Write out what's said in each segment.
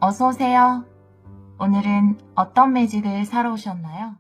어서 오세요. 오늘은 어떤 매직을 사러 오셨나요?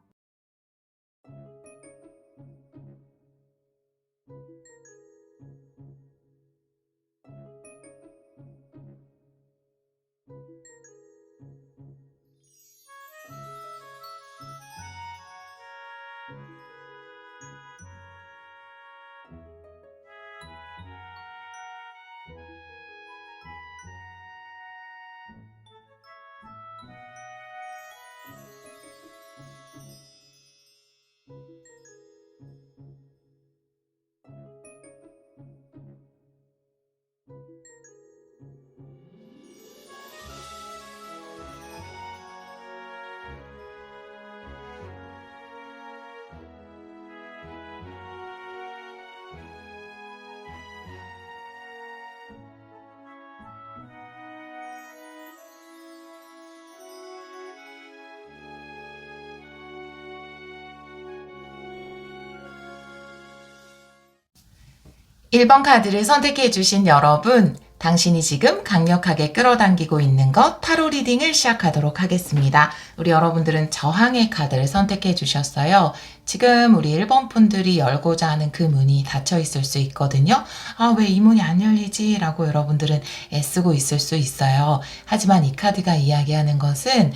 일 번 카드를 선택해 주신 여러분, 당신이 지금 강력하게 끌어당기고 있는 것 타로 리딩을 시작하도록 하겠습니다. 우리 여러분들은 저항의 카드를 선택해 주셨어요. 지금 우리 1번 분들이 열고자 하는 그 문이 닫혀 있을 수 있거든요. 아, 왜 이 문이 안 열리지? 라고 여러분들은 애쓰고 있을 수 있어요. 하지만 이 카드가 이야기하는 것은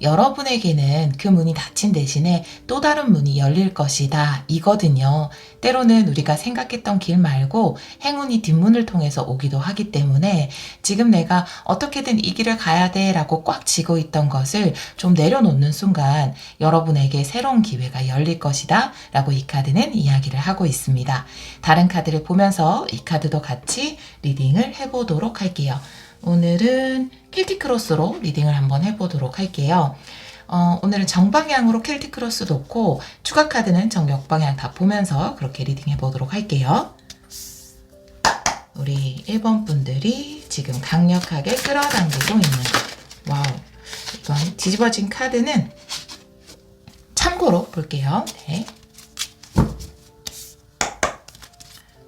여러분에게는 그 문이 닫힌 대신에 또 다른 문이 열릴 것이다 이거든요. 때로는 우리가 생각했던 길 말고 행운이 뒷문을 통해서 오기도 하기 때문에 지금 내가 어떻게든 이 길을 가야 돼 라고 꽉 쥐고 있던 것을 좀 내려놓는 순간 여러분에게 새로운 기회가 열릴 것이다 라고 이 카드는 이야기를 하고 있습니다. 다른 카드를 보면서 이 카드도 같이 리딩을 해보도록 할게요. 오늘은 켈틱 크로스로 리딩을 한번 해보도록 할게요. 오늘은 정방향으로 켈틱 크로스 놓고 추가 카드는 정역방향 다 보면서 그렇게 리딩 해보도록 할게요. 우리 1번 분들이 지금 강력하게 끌어당기고 있는 것. 와우. 이건 뒤집어진 카드는 참고로 볼게요. 네.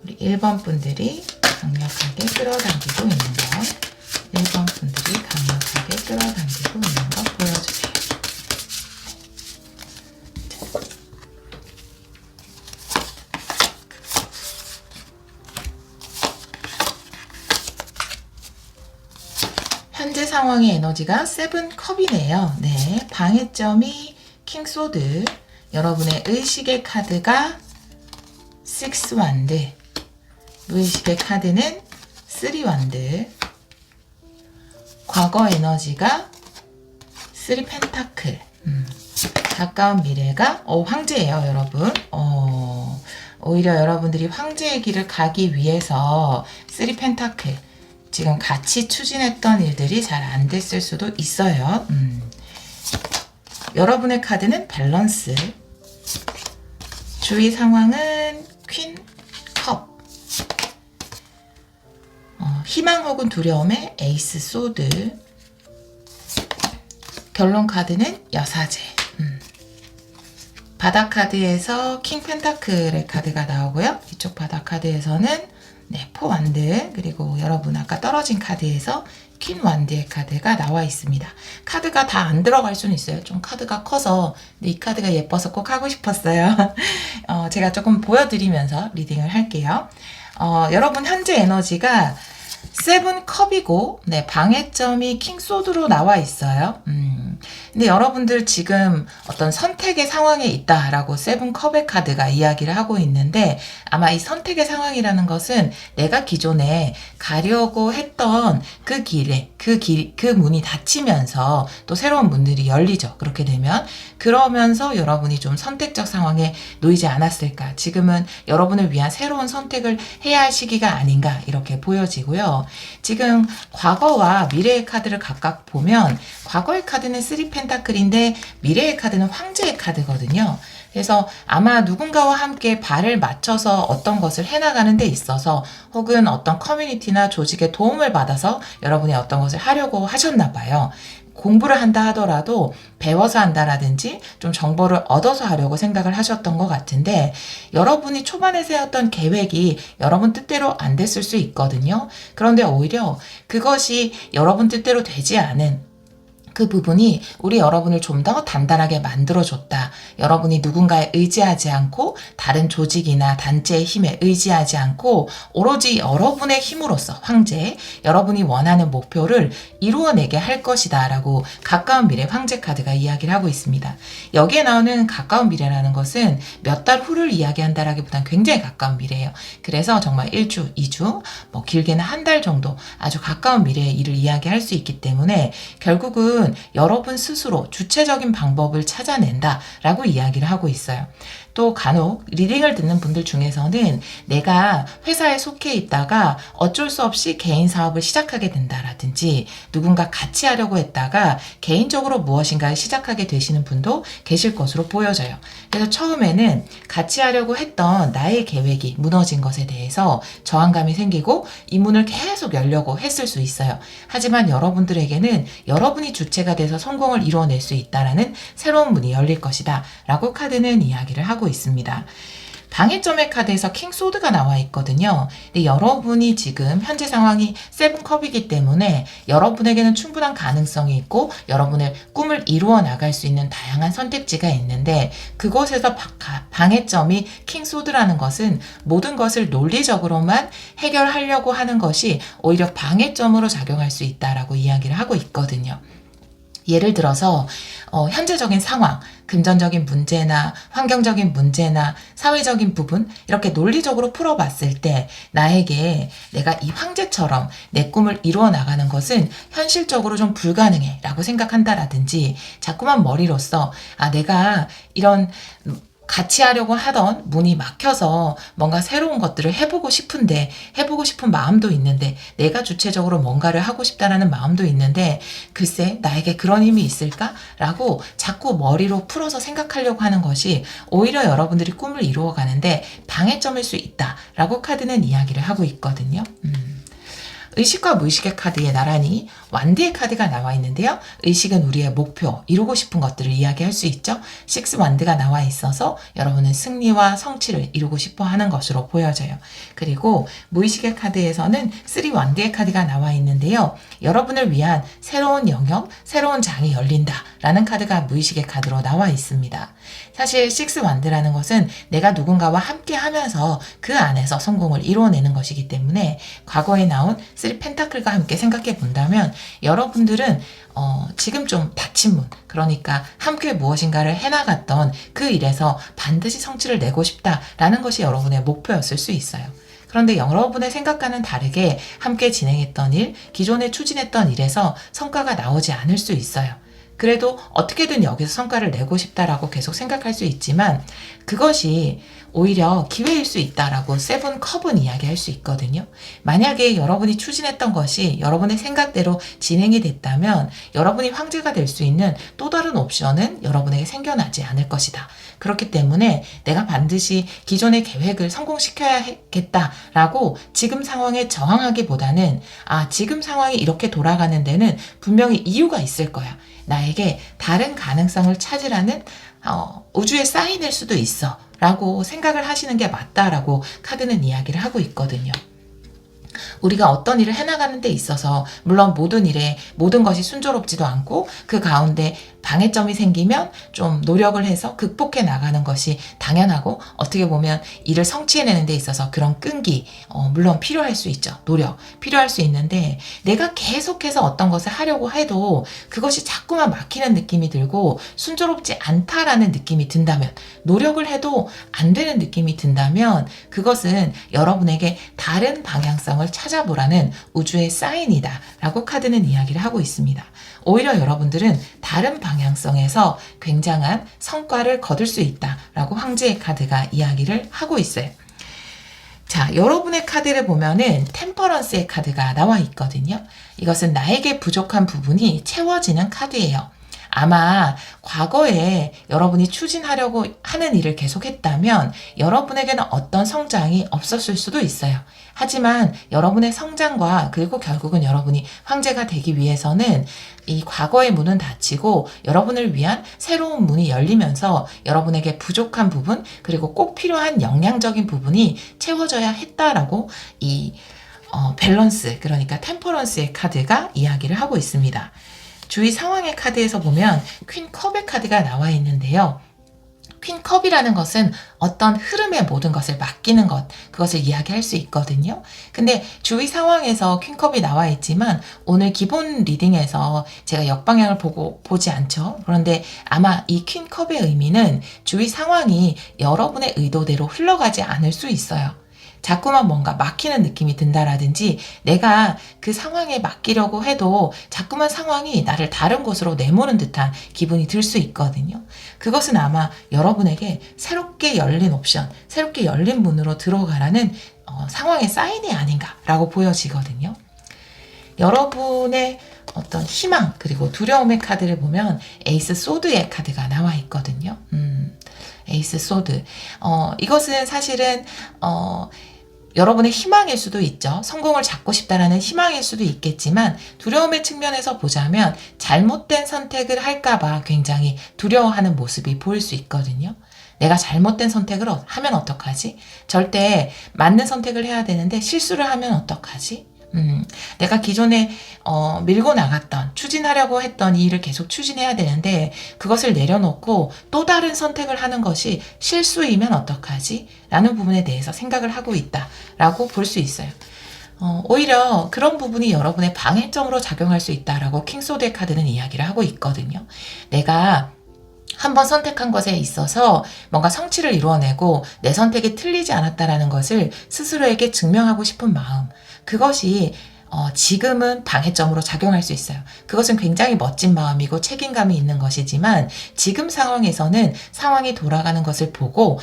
우리 1번 분들이 강력하게 끌어당기고 있는 것. 1번 분들이 강력하게 끌어당기고 있는 거 보여주세요. 현재 상황의 에너지가 7컵이네요. 네, 방해점이 킹소드, 여러분의 의식의 카드가 6 완드, 무의식의 카드는 3 완드, 과거 에너지가 3 펜타클, 가까운 미래가 황제예요, 여러분. 오히려 여러분들이 황제의 길을 가기 위해서 3 펜타클, 지금 같이 추진했던 일들이 잘 안 됐을 수도 있어요. 여러분의 카드는 밸런스, 주위 상황은 퀸 컵, 희망 혹은 두려움의 에이스 소드, 결론 카드는 여사제, 바닥 카드에서 킹 펜타클의 카드가 나오고요. 이쪽 바닥 카드에서는 포 완드, 그리고 여러분 아까 떨어진 카드에서 퀸 완드의 카드가 나와 있습니다. 카드가 다 안 들어갈 수는 있어요. 좀 카드가 커서, 근데 이 카드가 예뻐서 꼭 하고 싶었어요. 제가 조금 보여드리면서 리딩을 할게요. 여러분 현재 에너지가 7컵이고, 방해점이 킹소드로 나와 있어요. 근데 여러분들 지금 어떤 선택의 상황에 있다라고 7컵의 카드가 이야기를 하고 있는데, 아마 이 선택의 상황이라는 것은 내가 기존에 가려고 했던 그 길에, 그 문이 닫히면서 또 새로운 문들이 열리죠. 그렇게 되면. 그러면서 여러분이 좀 선택적 상황에 놓이지 않았을까. 지금은 여러분을 위한 새로운 선택을 해야 할 시기가 아닌가, 이렇게 보여지고요. 지금 과거와 미래의 카드를 각각 보면, 과거의 카드는 3 펜타클인데 미래의 카드는 황제의 카드거든요. 그래서 아마 누군가와 함께 발을 맞춰서 어떤 것을 해나가는 데 있어서, 혹은 어떤 커뮤니티나 조직의 도움을 받아서 여러분이 어떤 것을 하려고 하셨나 봐요. 공부를 한다 하더라도 배워서 한다라든지 좀 정보를 얻어서 하려고 생각을 하셨던 것 같은데, 여러분이 초반에 세웠던 계획이 여러분 뜻대로 안 됐을 수 있거든요. 그런데 오히려 그것이 여러분 뜻대로 되지 않은 그 부분이 우리 여러분을 좀 더 단단하게 만들어줬다. 여러분이 누군가에 의지하지 않고 다른 조직이나 단체의 힘에 의지하지 않고 오로지 여러분의 힘으로써 황제, 여러분이 원하는 목표를 이루어내게 할 것이다 라고 가까운 미래 황제 카드가 이야기를 하고 있습니다. 여기에 나오는 가까운 미래라는 것은 몇 달 후를 이야기한다라기보단 굉장히 가까운 미래예요. 그래서 정말 1주, 2주, 뭐 길게는 한 달 정도 아주 가까운 미래의 일을 이야기할 수 있기 때문에 결국은 여러분 스스로 주체적인 방법을 찾아낸다라고 이야기를 하고 있어요. 또 간혹 리딩을 듣는 분들 중에서는 내가 회사에 속해 있다가 어쩔 수 없이 개인 사업을 시작하게 된다라든지 누군가 같이 하려고 했다가 개인적으로 무엇인가를 시작하게 되시는 분도 계실 것으로 보여져요. 그래서 처음에는 같이 하려고 했던 나의 계획이 무너진 것에 대해서 저항감이 생기고 이 문을 계속 열려고 했을 수 있어요. 하지만 여러분들에게는 여러분이 주체가 돼서 성공을 이루어낼 수 있다라는 새로운 문이 열릴 것이다 라고 카드는 이야기를 하고 있습니다. 방해점의 카드에서 킹 소드가 나와 있거든요. 근데 여러분이 지금 현재 상황이 세븐컵이기 때문에 여러분에게는 충분한 가능성이 있고 여러분의 꿈을 이루어 나갈 수 있는 다양한 선택지가 있는데 그곳에서 방해점이 킹 소드라는 것은 모든 것을 논리적으로만 해결하려고 하는 것이 오히려 방해점으로 작용할 수 있다라고 이야기를 하고 있거든요. 예를 들어서 현재적인 상황, 금전적인 문제나 환경적인 문제나 사회적인 부분 이렇게 논리적으로 풀어봤을 때 나에게 내가 이 황제처럼 내 꿈을 이루어 나가는 것은 현실적으로 좀 불가능해 라고 생각한다라든지 자꾸만 머리로서 내가 이런 같이 하려고 하던 문이 막혀서 뭔가 새로운 것들을 해보고 싶은데 해보고 싶은 마음도 있는데 내가 주체적으로 뭔가를 하고 싶다라는 마음도 있는데 글쎄 나에게 그런 힘이 있을까? 라고 자꾸 머리로 풀어서 생각하려고 하는 것이 오히려 여러분들이 꿈을 이루어가는데 방해점일 수 있다라고 카드는 이야기를 하고 있거든요. 의식과 무의식의 카드에 나란히 완드의 카드가 나와 있는데요. 의식은 우리의 목표, 이루고 싶은 것들을 이야기할 수 있죠. 6 완드가 나와 있어서 여러분은 승리와 성취를 이루고 싶어 하는 것으로 보여져요. 그리고 무의식의 카드에서는 3 완드의 카드가 나와 있는데요. 여러분을 위한 새로운 영역, 새로운 장이 열린다 라는 카드가 무의식의 카드로 나와 있습니다. 사실 6 완드라는 것은 내가 누군가와 함께 하면서 그 안에서 성공을 이루어내는 것이기 때문에 과거에 나온 3 펜타클과 함께 생각해 본다면 여러분들은 지금 좀 닫힌 문, 그러니까 함께 무엇인가를 해나갔던 그 일에서 반드시 성취를 내고 싶다라는 것이 여러분의 목표였을 수 있어요. 그런데 여러분의 생각과는 다르게 함께 진행했던 일, 기존에 추진했던 일에서 성과가 나오지 않을 수 있어요. 그래도 어떻게든 여기서 성과를 내고 싶다라고 계속 생각할 수 있지만 그것이 오히려 기회일 수 있다라고 7 컵은 이야기할 수 있거든요. 만약에 여러분이 추진했던 것이 여러분의 생각대로 진행이 됐다면 여러분이 황제가 될 수 있는 또 다른 옵션은 여러분에게 생겨나지 않을 것이다. 그렇기 때문에 내가 반드시 기존의 계획을 성공시켜야겠다라고 지금 상황에 저항하기보다는 지금 상황이 이렇게 돌아가는 데는 분명히 이유가 있을 거야. 나에게 다른 가능성을 찾으라는 우주의 사인일 수도 있어 라고 생각을 하시는 게 맞다라고 카드는 이야기를 하고 있거든요. 우리가 어떤 일을 해나가는 데 있어서 물론 모든 일에 모든 것이 순조롭지도 않고 그 가운데 방해점이 생기면 좀 노력을 해서 극복해 나가는 것이 당연하고 어떻게 보면 일을 성취해내는 데 있어서 그런 끈기 물론 필요할 수 있죠. 노력 필요할 수 있는데 내가 계속해서 어떤 것을 하려고 해도 그것이 자꾸만 막히는 느낌이 들고 순조롭지 않다라는 느낌이 든다면 노력을 해도 안 되는 느낌이 든다면 그것은 여러분에게 다른 방향성을 찾아보라는 우주의 사인이다 라고 카드는 이야기를 하고 있습니다. 오히려 여러분들은 다른 방향성에서 굉장한 성과를 거둘 수 있다라고 황제의 카드가 이야기를 하고 있어요. 자, 여러분의 카드를 보면은 템퍼런스의 카드가 나와 있거든요. 이것은 나에게 부족한 부분이 채워지는 카드예요. 아마 과거에 여러분이 추진하려고 하는 일을 계속했다면 여러분에게는 어떤 성장이 없었을 수도 있어요. 하지만 여러분의 성장과 그리고 결국은 여러분이 황제가 되기 위해서는 이 과거의 문은 닫히고 여러분을 위한 새로운 문이 열리면서 여러분에게 부족한 부분 그리고 꼭 필요한 영양적인 부분이 채워져야 했다라고 이 밸런스 그러니까 템퍼런스의 카드가 이야기를 하고 있습니다. 주위 상황의 카드에서 보면 퀸 컵의 카드가 나와 있는데요. 퀸 컵이라는 것은 어떤 흐름의 모든 것을 맡기는 것, 그것을 이야기할 수 있거든요. 근데 주위 상황에서 퀸 컵이 나와 있지만 오늘 기본 리딩에서 제가 역방향을 보지 않죠. 그런데 아마 이 퀸 컵의 의미는 주위 상황이 여러분의 의도대로 흘러가지 않을 수 있어요. 자꾸만 뭔가 막히는 느낌이 든다라든지 내가 그 상황에 맡기려고 해도 자꾸만 상황이 나를 다른 곳으로 내모는 듯한 기분이 들 수 있거든요. 그것은 아마 여러분에게 새롭게 열린 옵션, 새롭게 열린 문으로 들어가라는 상황의 사인이 아닌가라고 보여지거든요. 여러분의 어떤 희망 그리고 두려움의 카드를 보면 에이스 소드의 카드가 나와 있거든요. 에이스 소드. 이것은 사실은 여러분의 희망일 수도 있죠. 성공을 잡고 싶다라는 희망일 수도 있겠지만 두려움의 측면에서 보자면 잘못된 선택을 할까봐 굉장히 두려워하는 모습이 보일 수 있거든요. 내가 잘못된 선택을 하면 어떡하지? 절대 맞는 선택을 해야 되는데 실수를 하면 어떡하지? 내가 기존에 밀고 나갔던 추진하려고 했던 이 일을 계속 추진해야 되는데 그것을 내려놓고 또 다른 선택을 하는 것이 실수이면 어떡하지? 라는 부분에 대해서 생각을 하고 있다라고 볼 수 있어요. 오히려 그런 부분이 여러분의 방해점으로 작용할 수 있다라고 킹소드의 카드는 이야기를 하고 있거든요. 내가 한번 선택한 것에 있어서 뭔가 성취를 이루어내고 내 선택이 틀리지 않았다라는 것을 스스로에게 증명하고 싶은 마음, 그것이 지금은 방해점으로 작용할 수 있어요. 그것은 굉장히 멋진 마음이고 책임감이 있는 것이지만 지금 상황에서는 상황이 돌아가는 것을 보고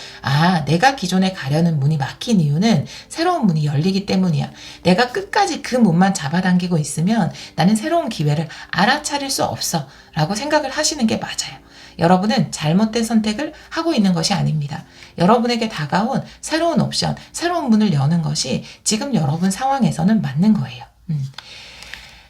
내가 기존에 가려는 문이 막힌 이유는 새로운 문이 열리기 때문이야. 내가 끝까지 그 문만 잡아당기고 있으면 나는 새로운 기회를 알아차릴 수 없어 라고 생각을 하시는 게 맞아요. 여러분은 잘못된 선택을 하고 있는 것이 아닙니다. 여러분에게 다가온 새로운 옵션, 새로운 문을 여는 것이 지금 여러분 상황에서는 맞는 거예요.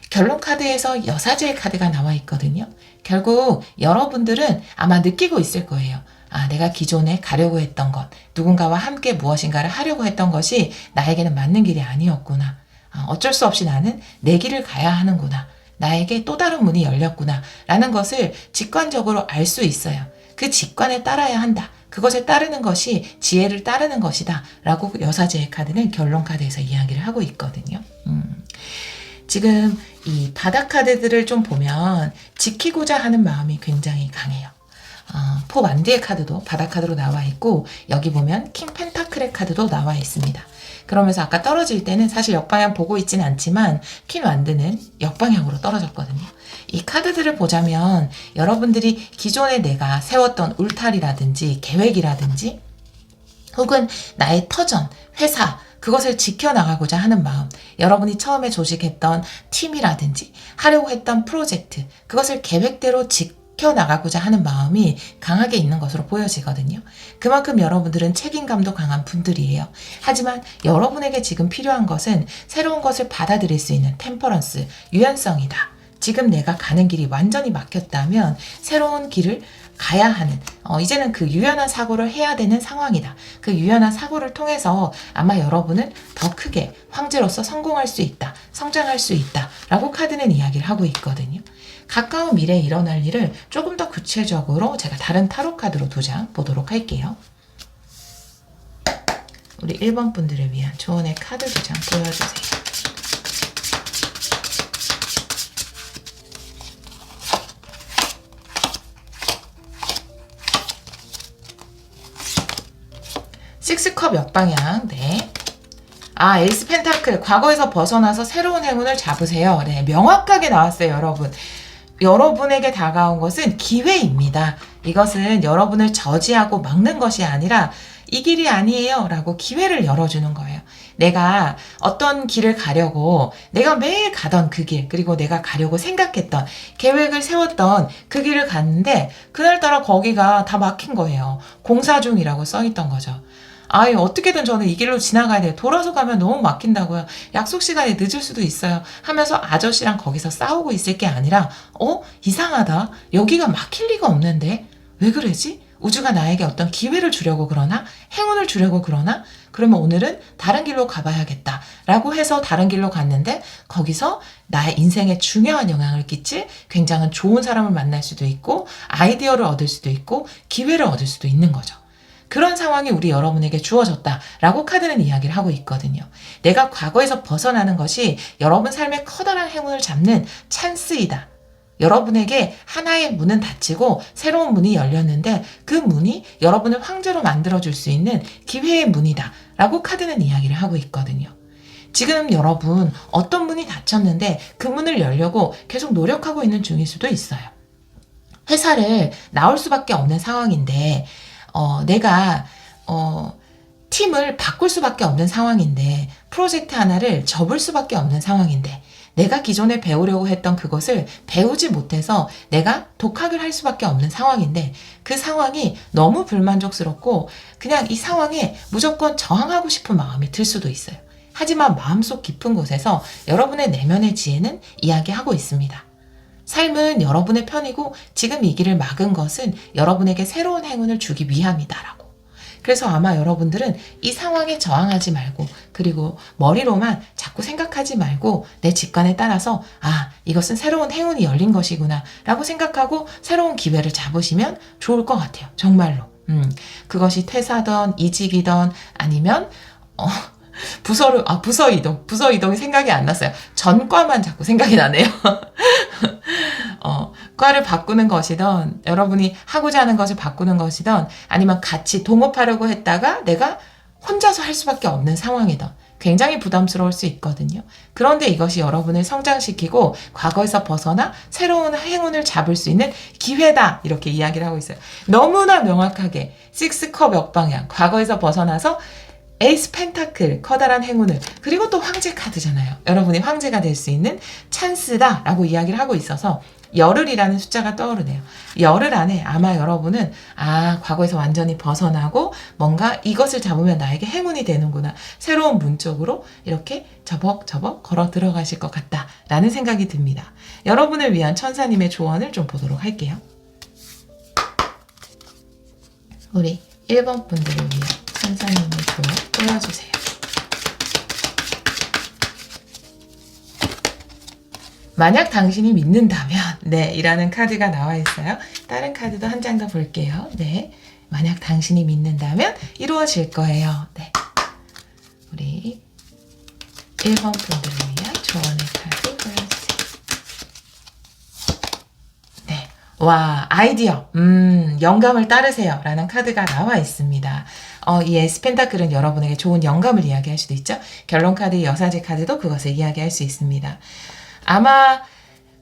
결론 카드에서 여사제의 카드가 나와 있거든요. 결국 여러분들은 아마 느끼고 있을 거예요. 내가 기존에 가려고 했던 것, 누군가와 함께 무엇인가를 하려고 했던 것이 나에게는 맞는 길이 아니었구나. 어쩔 수 없이 나는 내 길을 가야 하는구나. 나에게 또 다른 문이 열렸구나 라는 것을 직관적으로 알 수 있어요. 그 직관에 따라야 한다. 그것에 따르는 것이 지혜를 따르는 것이다 라고 여사제의 카드는 결론 카드에서 이야기를 하고 있거든요. 지금 이 바닥 카드들을 좀 보면 지키고자 하는 마음이 굉장히 강해요. 포 완디의 카드도 바닥 카드로 나와 있고 여기 보면 킹 펜타클의 카드도 나와 있습니다. 그러면서 아까 떨어질 때는 사실 역방향 보고 있진 않지만 퀸 완드는 역방향으로 떨어졌거든요. 이 카드들을 보자면 여러분들이 기존에 내가 세웠던 울타리라든지 계획이라든지 혹은 나의 터전, 회사 그것을 지켜나가고자 하는 마음, 여러분이 처음에 조직했던 팀이라든지 하려고 했던 프로젝트 그것을 계획대로 지켜나가고자 하는 마음이 강하게 있는 것으로 보여지거든요. 그만큼 여러분들은 책임감도 강한 분들이에요. 하지만 여러분에게 지금 필요한 것은 새로운 것을 받아들일 수 있는 템퍼런스, 유연성이다. 지금 내가 가는 길이 완전히 막혔다면 새로운 길을 가야 하는 이제는 그 유연한 사고를 해야 되는 상황이다. 그 유연한 사고를 통해서 아마 여러분은 더 크게 황제로서 성공할 수 있다. 성장할 수 있다. 라고 카드는 이야기를 하고 있거든요. 가까운 미래에 일어날 일을 조금 더 구체적으로 제가 다른 타로 카드로 2장 보도록 할게요. 우리 1번 분들을 위한 조언의 카드 2장 보여주세요. 식스컵 역방향. 네. 에이스 펜타클. 과거에서 벗어나서 새로운 행운을 잡으세요. 네. 명확하게 나왔어요, 여러분. 여러분에게 다가온 것은 기회입니다. 이것은 여러분을 저지하고 막는 것이 아니라 이 길이 아니에요 라고 기회를 열어주는 거예요. 내가 어떤 길을 가려고 내가 매일 가던 그 길, 그리고 내가 가려고 생각했던 계획을 세웠던 그 길을 갔는데 그날따라 거기가 다 막힌 거예요. 공사 중이라고 써있던 거죠. 어떻게든 저는 이 길로 지나가야 돼요. 돌아서 가면 너무 막힌다고요. 약속 시간이 늦을 수도 있어요. 하면서 아저씨랑 거기서 싸우고 있을 게 아니라 이상하다. 여기가 막힐 리가 없는데 왜 그러지? 우주가 나에게 어떤 기회를 주려고 그러나? 행운을 주려고 그러나? 그러면 오늘은 다른 길로 가봐야겠다 라고 해서 다른 길로 갔는데 거기서 나의 인생에 중요한 영향을 끼칠 굉장히 좋은 사람을 만날 수도 있고 아이디어를 얻을 수도 있고 기회를 얻을 수도 있는 거죠. 그런 상황이 우리 여러분에게 주어졌다라고 카드는 이야기를 하고 있거든요. 내가 과거에서 벗어나는 것이 여러분 삶의 커다란 행운을 잡는 찬스이다. 여러분에게 하나의 문은 닫히고 새로운 문이 열렸는데 그 문이 여러분을 황제로 만들어줄 수 있는 기회의 문이다 라고 카드는 이야기를 하고 있거든요. 지금 여러분 어떤 문이 닫혔는데 그 문을 열려고 계속 노력하고 있는 중일 수도 있어요. 회사를 나올 수밖에 없는 상황인데 내가 팀을 바꿀 수밖에 없는 상황인데 프로젝트 하나를 접을 수밖에 없는 상황인데 내가 기존에 배우려고 했던 그것을 배우지 못해서 내가 독학을 할 수밖에 없는 상황인데 그 상황이 너무 불만족스럽고 그냥 이 상황에 무조건 저항하고 싶은 마음이 들 수도 있어요. 하지만 마음속 깊은 곳에서 여러분의 내면의 지혜는 이야기하고 있습니다. 삶은 여러분의 편이고 지금 이 길을 막은 것은 여러분에게 새로운 행운을 주기 위함이다라고. 그래서 아마 여러분들은 이 상황에 저항하지 말고 그리고 머리로만 자꾸 생각하지 말고 내 직관에 따라서 이것은 새로운 행운이 열린 것이구나 라고 생각하고 새로운 기회를 잡으시면 좋을 것 같아요. 정말로. 그것이 퇴사든 이직이든 아니면 부서 이동이 생각이 안 났어요. 전과만 자꾸 생각이 나네요. 과를 바꾸는 것이든 여러분이 하고자 하는 것을 바꾸는 것이든 아니면 같이 동업하려고 했다가 내가 혼자서 할 수밖에 없는 상황이든 굉장히 부담스러울 수 있거든요. 그런데 이것이 여러분을 성장시키고 과거에서 벗어나 새로운 행운을 잡을 수 있는 기회다 이렇게 이야기를 하고 있어요. 너무나 명확하게 6컵 역방향 과거에서 벗어나서 에이스 펜타클 커다란 행운을 그리고 또 황제 카드잖아요. 여러분이 황제가 될 수 있는 찬스다 라고 이야기를 하고 있어서 열흘이라는 숫자가 떠오르네요. 열흘 안에 아마 여러분은 과거에서 완전히 벗어나고 뭔가 이것을 잡으면 나에게 행운이 되는구나. 새로운 문 쪽으로 이렇게 저벅저벅 걸어 들어가실 것 같다라는 생각이 듭니다. 여러분을 위한 천사님의 조언을 좀 보도록 할게요. 우리 1번 분들을 위한 천사님의 조언 보여주세요. 만약 당신이 믿는다면 이라는 카드가 나와 있어요. 다른 카드도 한 장 더 볼게요. 만약 당신이 믿는다면 이루어질 거예요. 우리 1번 분들을 위한 조언의 카드 보여주세요. 와, 아이디어, 영감을 따르세요 라는 카드가 나와 있습니다. 이 에스 펜타클은 여러분에게 좋은 영감을 이야기할 수도 있죠. 결론 카드, 여사제 카드도 그것을 이야기할 수 있습니다. 아마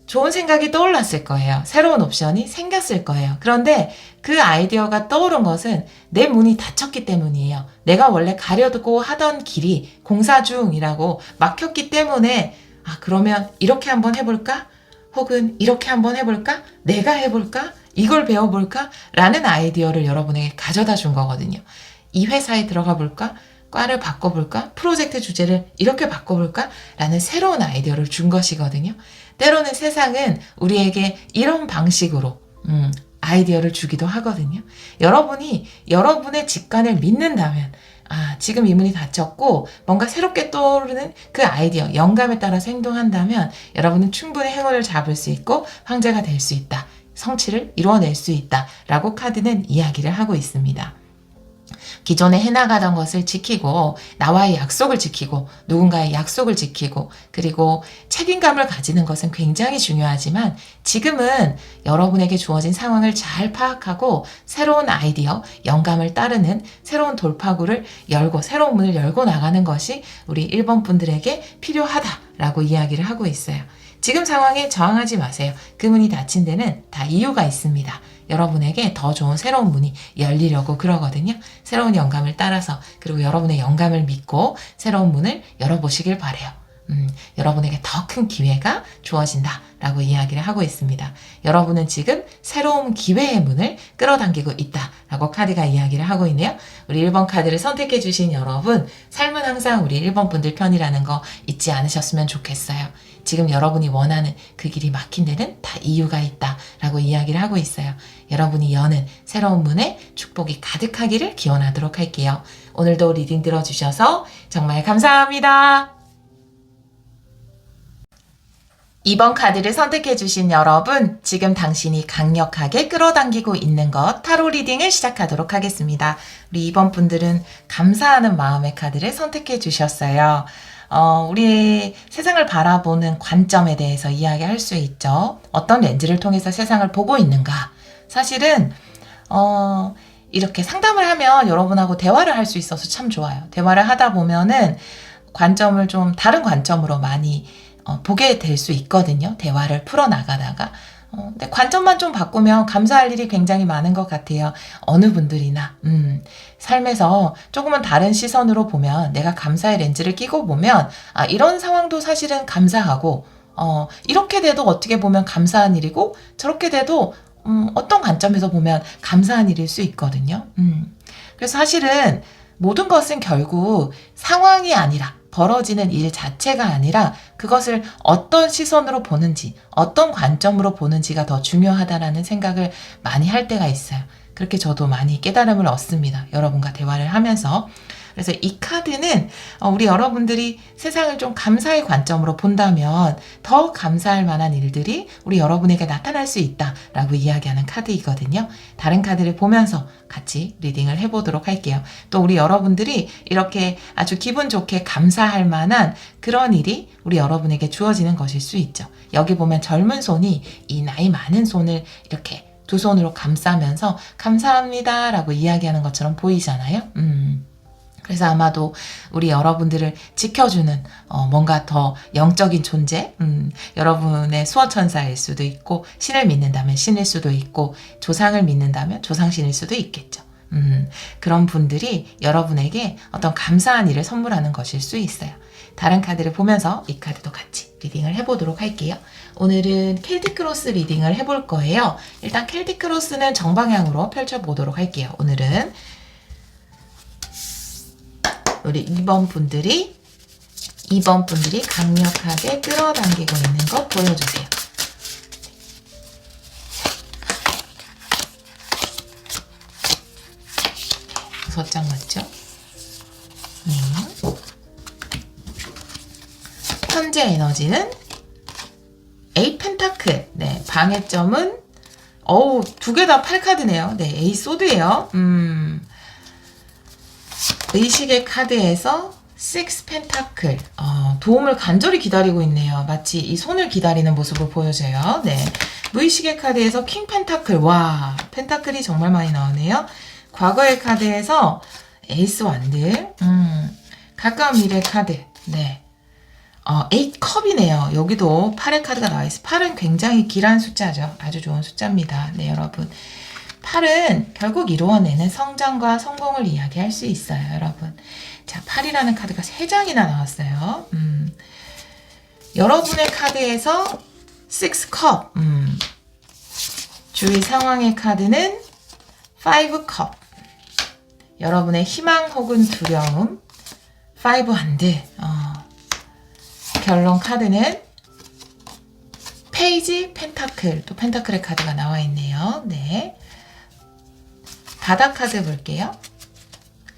좋은 생각이 떠올랐을 거예요. 새로운 옵션이 생겼을 거예요. 그런데 그 아이디어가 떠오른 것은 내 문이 닫혔기 때문이에요. 내가 원래 가려두고 하던 길이 공사 중이라고 막혔기 때문에 그러면 이렇게 한번 해볼까? 혹은 이렇게 한번 해볼까? 내가 해볼까? 이걸 배워볼까? 라는 아이디어를 여러분에게 가져다 준 거거든요. 이 회사에 들어가 볼까? 과를 바꿔볼까? 프로젝트 주제를 이렇게 바꿔볼까? 라는 새로운 아이디어를 준 것이거든요. 때로는 세상은 우리에게 이런 방식으로 아이디어를 주기도 하거든요. 여러분이 여러분의 직관을 믿는다면 지금 이 문이 닫혔고 뭔가 새롭게 떠오르는 그 아이디어, 영감에 따라서 행동한다면 여러분은 충분히 행운을 잡을 수 있고 황제가 될 수 있다. 성취를 이루어낼 수 있다. 라고 카드는 이야기를 하고 있습니다. 기존에 해나가던 것을 지키고 나와의 약속을 지키고 누군가의 약속을 지키고 그리고 책임감을 가지는 것은 굉장히 중요하지만 지금은 여러분에게 주어진 상황을 잘 파악하고 새로운 아이디어, 영감을 따르는 새로운 돌파구를 열고 새로운 문을 열고 나가는 것이 우리 1번 분들에게 필요하다라고 이야기를 하고 있어요. 지금 상황에 저항하지 마세요. 그 문이 닫힌 데는 다 이유가 있습니다. 여러분에게 더 좋은 새로운 문이 열리려고 그러거든요. 새로운 영감을 따라서 그리고 여러분의 영감을 믿고 새로운 문을 열어보시길 바래요. 여러분에게 더 큰 기회가 주어진다라고 이야기를 하고 있습니다. 여러분은 지금 새로운 기회의 문을 끌어당기고 있다라고 카드가 이야기를 하고 있네요. 우리 1번 카드를 선택해 주신 여러분, 삶은 항상 우리 1번 분들 편이라는 거 잊지 않으셨으면 좋겠어요. 지금 여러분이 원하는 그 길이 막힌 데는 다 이유가 있다라고 이야기를 하고 있어요. 여러분이 여는 새로운 문에 축복이 가득하기를 기원하도록 할게요. 오늘도 리딩 들어주셔서 정말 감사합니다. 이번 카드를 선택해주신 여러분, 지금 당신이 강력하게 끌어당기고 있는 것 타로 리딩을 시작하도록 하겠습니다. 우리 이번 분들은 감사하는 마음의 카드를 선택해주셨어요. 우리의 세상을 바라보는 관점에 대해서 이야기할 수 있죠. 어떤 렌즈를 통해서 세상을 보고 있는가. 사실은 이렇게 상담을 하면 여러분하고 대화를 할 수 있어서 참 좋아요. 대화를 하다 보면은 관점을 좀 다른 관점으로 많이 보게 될 수 있거든요. 대화를 풀어나가다가. 근데 관점만 좀 바꾸면 감사할 일이 굉장히 많은 것 같아요. 어느 분들이나. 삶에서 조금은 다른 시선으로 보면 내가 감사의 렌즈를 끼고 보면 이런 상황도 사실은 감사하고 이렇게 돼도 어떻게 보면 감사한 일이고 저렇게 돼도 어떤 관점에서 보면 감사한 일일 수 있거든요. 그래서 사실은 모든 것은 결국 상황이 아니라 벌어지는 일 자체가 아니라 그것을 어떤 시선으로 보는지, 어떤 관점으로 보는지가 더 중요하다라는 생각을 많이 할 때가 있어요. 그렇게 저도 많이 깨달음을 얻습니다. 여러분과 대화를 하면서. 그래서 이 카드는 우리 여러분들이 세상을 좀 감사의 관점으로 본다면 더 감사할 만한 일들이 우리 여러분에게 나타날 수 있다라고 이야기하는 카드이거든요. 다른 카드를 보면서 같이 리딩을 해보도록 할게요. 또 우리 여러분들이 이렇게 아주 기분 좋게 감사할 만한 그런 일이 우리 여러분에게 주어지는 것일 수 있죠. 여기 보면 젊은 손이 이 나이 많은 손을 이렇게 두 손으로 감싸면서 감사합니다 라고 이야기하는 것처럼 보이잖아요. 그래서 아마도 우리 여러분들을 지켜주는 뭔가 더 영적인 존재, 여러분의 수호천사일 수도 있고 신을 믿는다면 신일 수도 있고 조상을 믿는다면 조상신일 수도 있겠죠. 그런 분들이 여러분에게 어떤 감사한 일을 선물하는 것일 수 있어요. 다른 카드를 보면서 이 카드도 같이 리딩을 해보도록 할게요. 오늘은 켈틱 크로스 리딩을 해볼 거예요. 일단 켈틱 크로스는 정방향으로 펼쳐보도록 할게요. 오늘은 우리 2번 분들이 강력하게 끌어당기고 있는 것 보여주세요. 6장 맞죠? 현재 에너지는 8 펜타클. 네, 방해점은 두 개 다 8카드네요. 네, 에이 소드예요. 의식의 카드에서 6 펜타클. 도움을 간절히 기다리고 있네요. 마치 이 손을 기다리는 모습으로 보여져요. 네. 무의식의 카드에서 킹 펜타클. 와, 펜타클이 정말 많이 나오네요. 과거의 카드에서 에이스 완드. 가까운 미래 카드. 네. 8 컵이네요. 여기도 8의 카드가 나와 있어요. 8은 굉장히 길한 숫자죠. 아주 좋은 숫자입니다. 네, 여러분. 8은 결국 이루어내는 성장과 성공을 이야기할 수 있어요, 여러분. 자, 8이라는 카드가 3장이나 나왔어요. 여러분의 카드에서 6컵. 주위 상황의 카드는 5컵. 여러분의 희망 혹은 두려움. 5 한드. 결론 카드는 페이지 펜타클. 또 펜타클의 카드가 나와 있네요. 네. 바닥 카드 볼게요.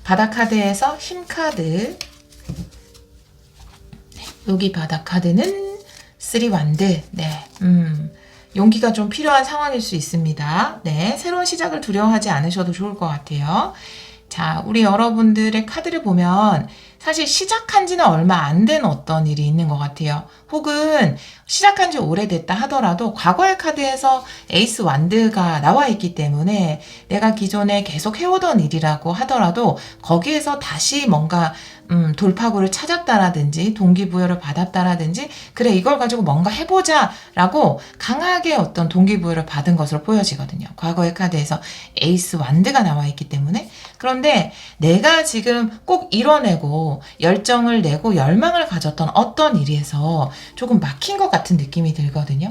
바닥 카드에서 힘 카드. 여기 바닥 카드는 3 완드. 네. 용기가 좀 필요한 상황일 수 있습니다. 네. 새로운 시작을 두려워하지 않으셔도 좋을 것 같아요. 자, 우리 여러분들의 카드를 보면 사실 시작한 지는 얼마 안 된 어떤 일이 있는 것 같아요. 혹은 시작한 지 오래됐다 하더라도 과거의 카드에서 에이스 완드가 나와 있기 때문에 내가 기존에 계속 해오던 일이라고 하더라도 거기에서 다시 뭔가 돌파구를 찾았다라든지 동기부여를 받았다라든지 그래 이걸 가지고 뭔가 해보자 라고 강하게 어떤 동기부여를 받은 것으로 보여지거든요. 과거의 카드에서 에이스 완드가 나와 있기 때문에. 그런데 내가 지금 꼭 이뤄내고 열정을 내고 열망을 가졌던 어떤 일에서 조금 막힌 것 같은 느낌이 들거든요.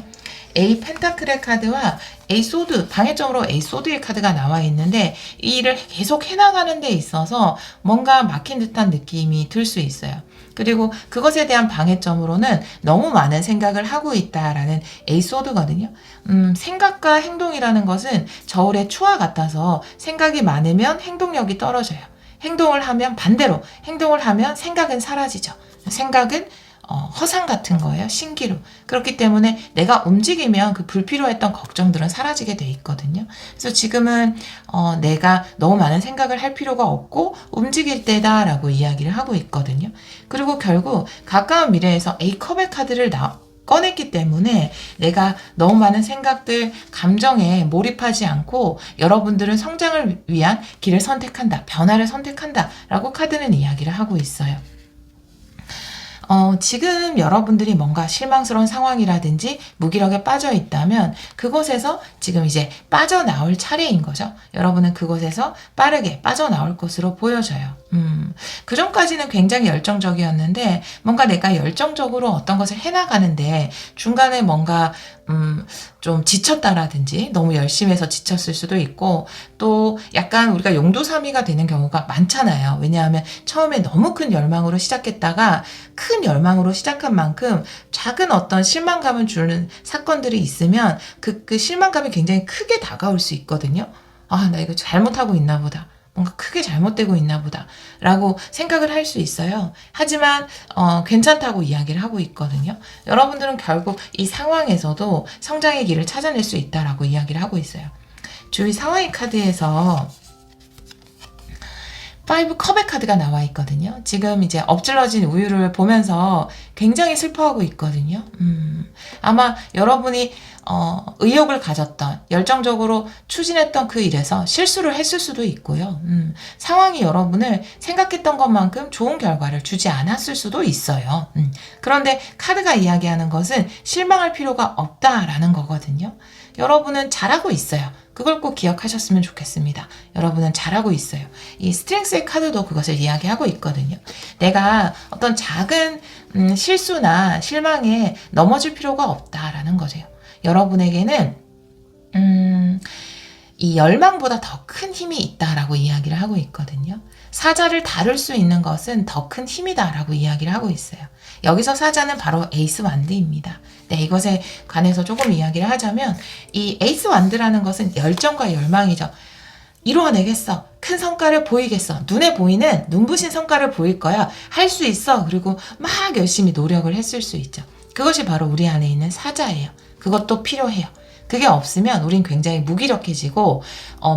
A 펜타클의 카드와 A 소드, 방해점으로 A 소드의 카드가 나와 있는데 이 일을 계속 해나가는 데 있어서 뭔가 막힌 듯한 느낌이 들 수 있어요. 그리고 그것에 대한 방해점으로는 너무 많은 생각을 하고 있다라는 에이스워드거든요. 생각과 행동이라는 것은 저울의 추와 같아서 생각이 많으면 행동력이 떨어져요. 행동을 하면 반대로, 행동을 하면 생각은 사라지죠. 생각은 허상 같은 거예요. 신기루. 그렇기 때문에 내가 움직이면 그 불필요했던 걱정들은 사라지게 돼 있거든요. 그래서 지금은 내가 너무 많은 생각을 할 필요가 없고 움직일 때다라고 이야기를 하고 있거든요. 그리고 결국 가까운 미래에서 A컵의 카드를 꺼냈기 때문에 내가 너무 많은 생각들, 감정에 몰입하지 않고 여러분들은 성장을 위한 길을 선택한다, 변화를 선택한다 라고 카드는 이야기를 하고 있어요. 지금 여러분들이 뭔가 실망스러운 상황이라든지 무기력에 빠져 있다면 그곳에서 지금 이제 빠져나올 차례인 거죠. 여러분은 그곳에서 빠르게 빠져나올 것으로 보여져요. 그 전까지는 굉장히 열정적이었는데 뭔가 내가 열정적으로 어떤 것을 해나가는데 중간에 뭔가 좀 지쳤다라든지 너무 열심히 해서 지쳤을 수도 있고 또 약간 우리가 용두사미가 되는 경우가 많잖아요. 왜냐하면 처음에 너무 큰 열망으로 시작했다가 큰 열망으로 시작한 만큼 작은 어떤 실망감을 주는 사건들이 있으면 그 실망감이 굉장히 크게 다가올 수 있거든요. 아, 나 이거 잘못하고 있나 보다. 뭔가 크게 잘못되고 있나 보다 라고 생각을 할 수 있어요. 하지만 괜찮다고 이야기를 하고 있거든요. 여러분들은 결국 이 상황에서도 성장의 길을 찾아낼 수 있다라고 이야기를 하고 있어요. 주위 상황의 카드에서 5 컵의 카드가 나와 있거든요. 지금 이제 엎질러진 우유를 보면서 굉장히 슬퍼하고 있거든요. 아마 여러분이 의욕을 가졌던 열정적으로 추진했던 그 일에서 실수를 했을 수도 있고요. 상황이 여러분을 생각했던 것만큼 좋은 결과를 주지 않았을 수도 있어요. 그런데 카드가 이야기하는 것은 실망할 필요가 없다라는 거거든요. 여러분은 잘하고 있어요. 그걸 꼭 기억하셨으면 좋겠습니다. 여러분은 잘하고 있어요. 이 스트렝스의 카드도 그것을 이야기하고 있거든요. 내가 어떤 작은 실수나 실망에 넘어질 필요가 없다라는 거죠. 여러분에게는 이 열망보다 더 큰 힘이 있다라고 이야기를 하고 있거든요. 사자를 다룰 수 있는 것은 더 큰 힘이다라고 이야기를 하고 있어요. 여기서 사자는 바로 에이스 완드입니다. 네, 이것에 관해서 조금 이야기를 하자면 이 에이스 완드라는 것은 열정과 열망이죠. 이루어내겠어. 큰 성과를 보이겠어. 눈에 보이는 눈부신 성과를 보일 거야. 할 수 있어. 그리고 막 열심히 노력을 했을 수 있죠. 그것이 바로 우리 안에 있는 사자예요. 그것도 필요해요. 그게 없으면 우린 굉장히 무기력해지고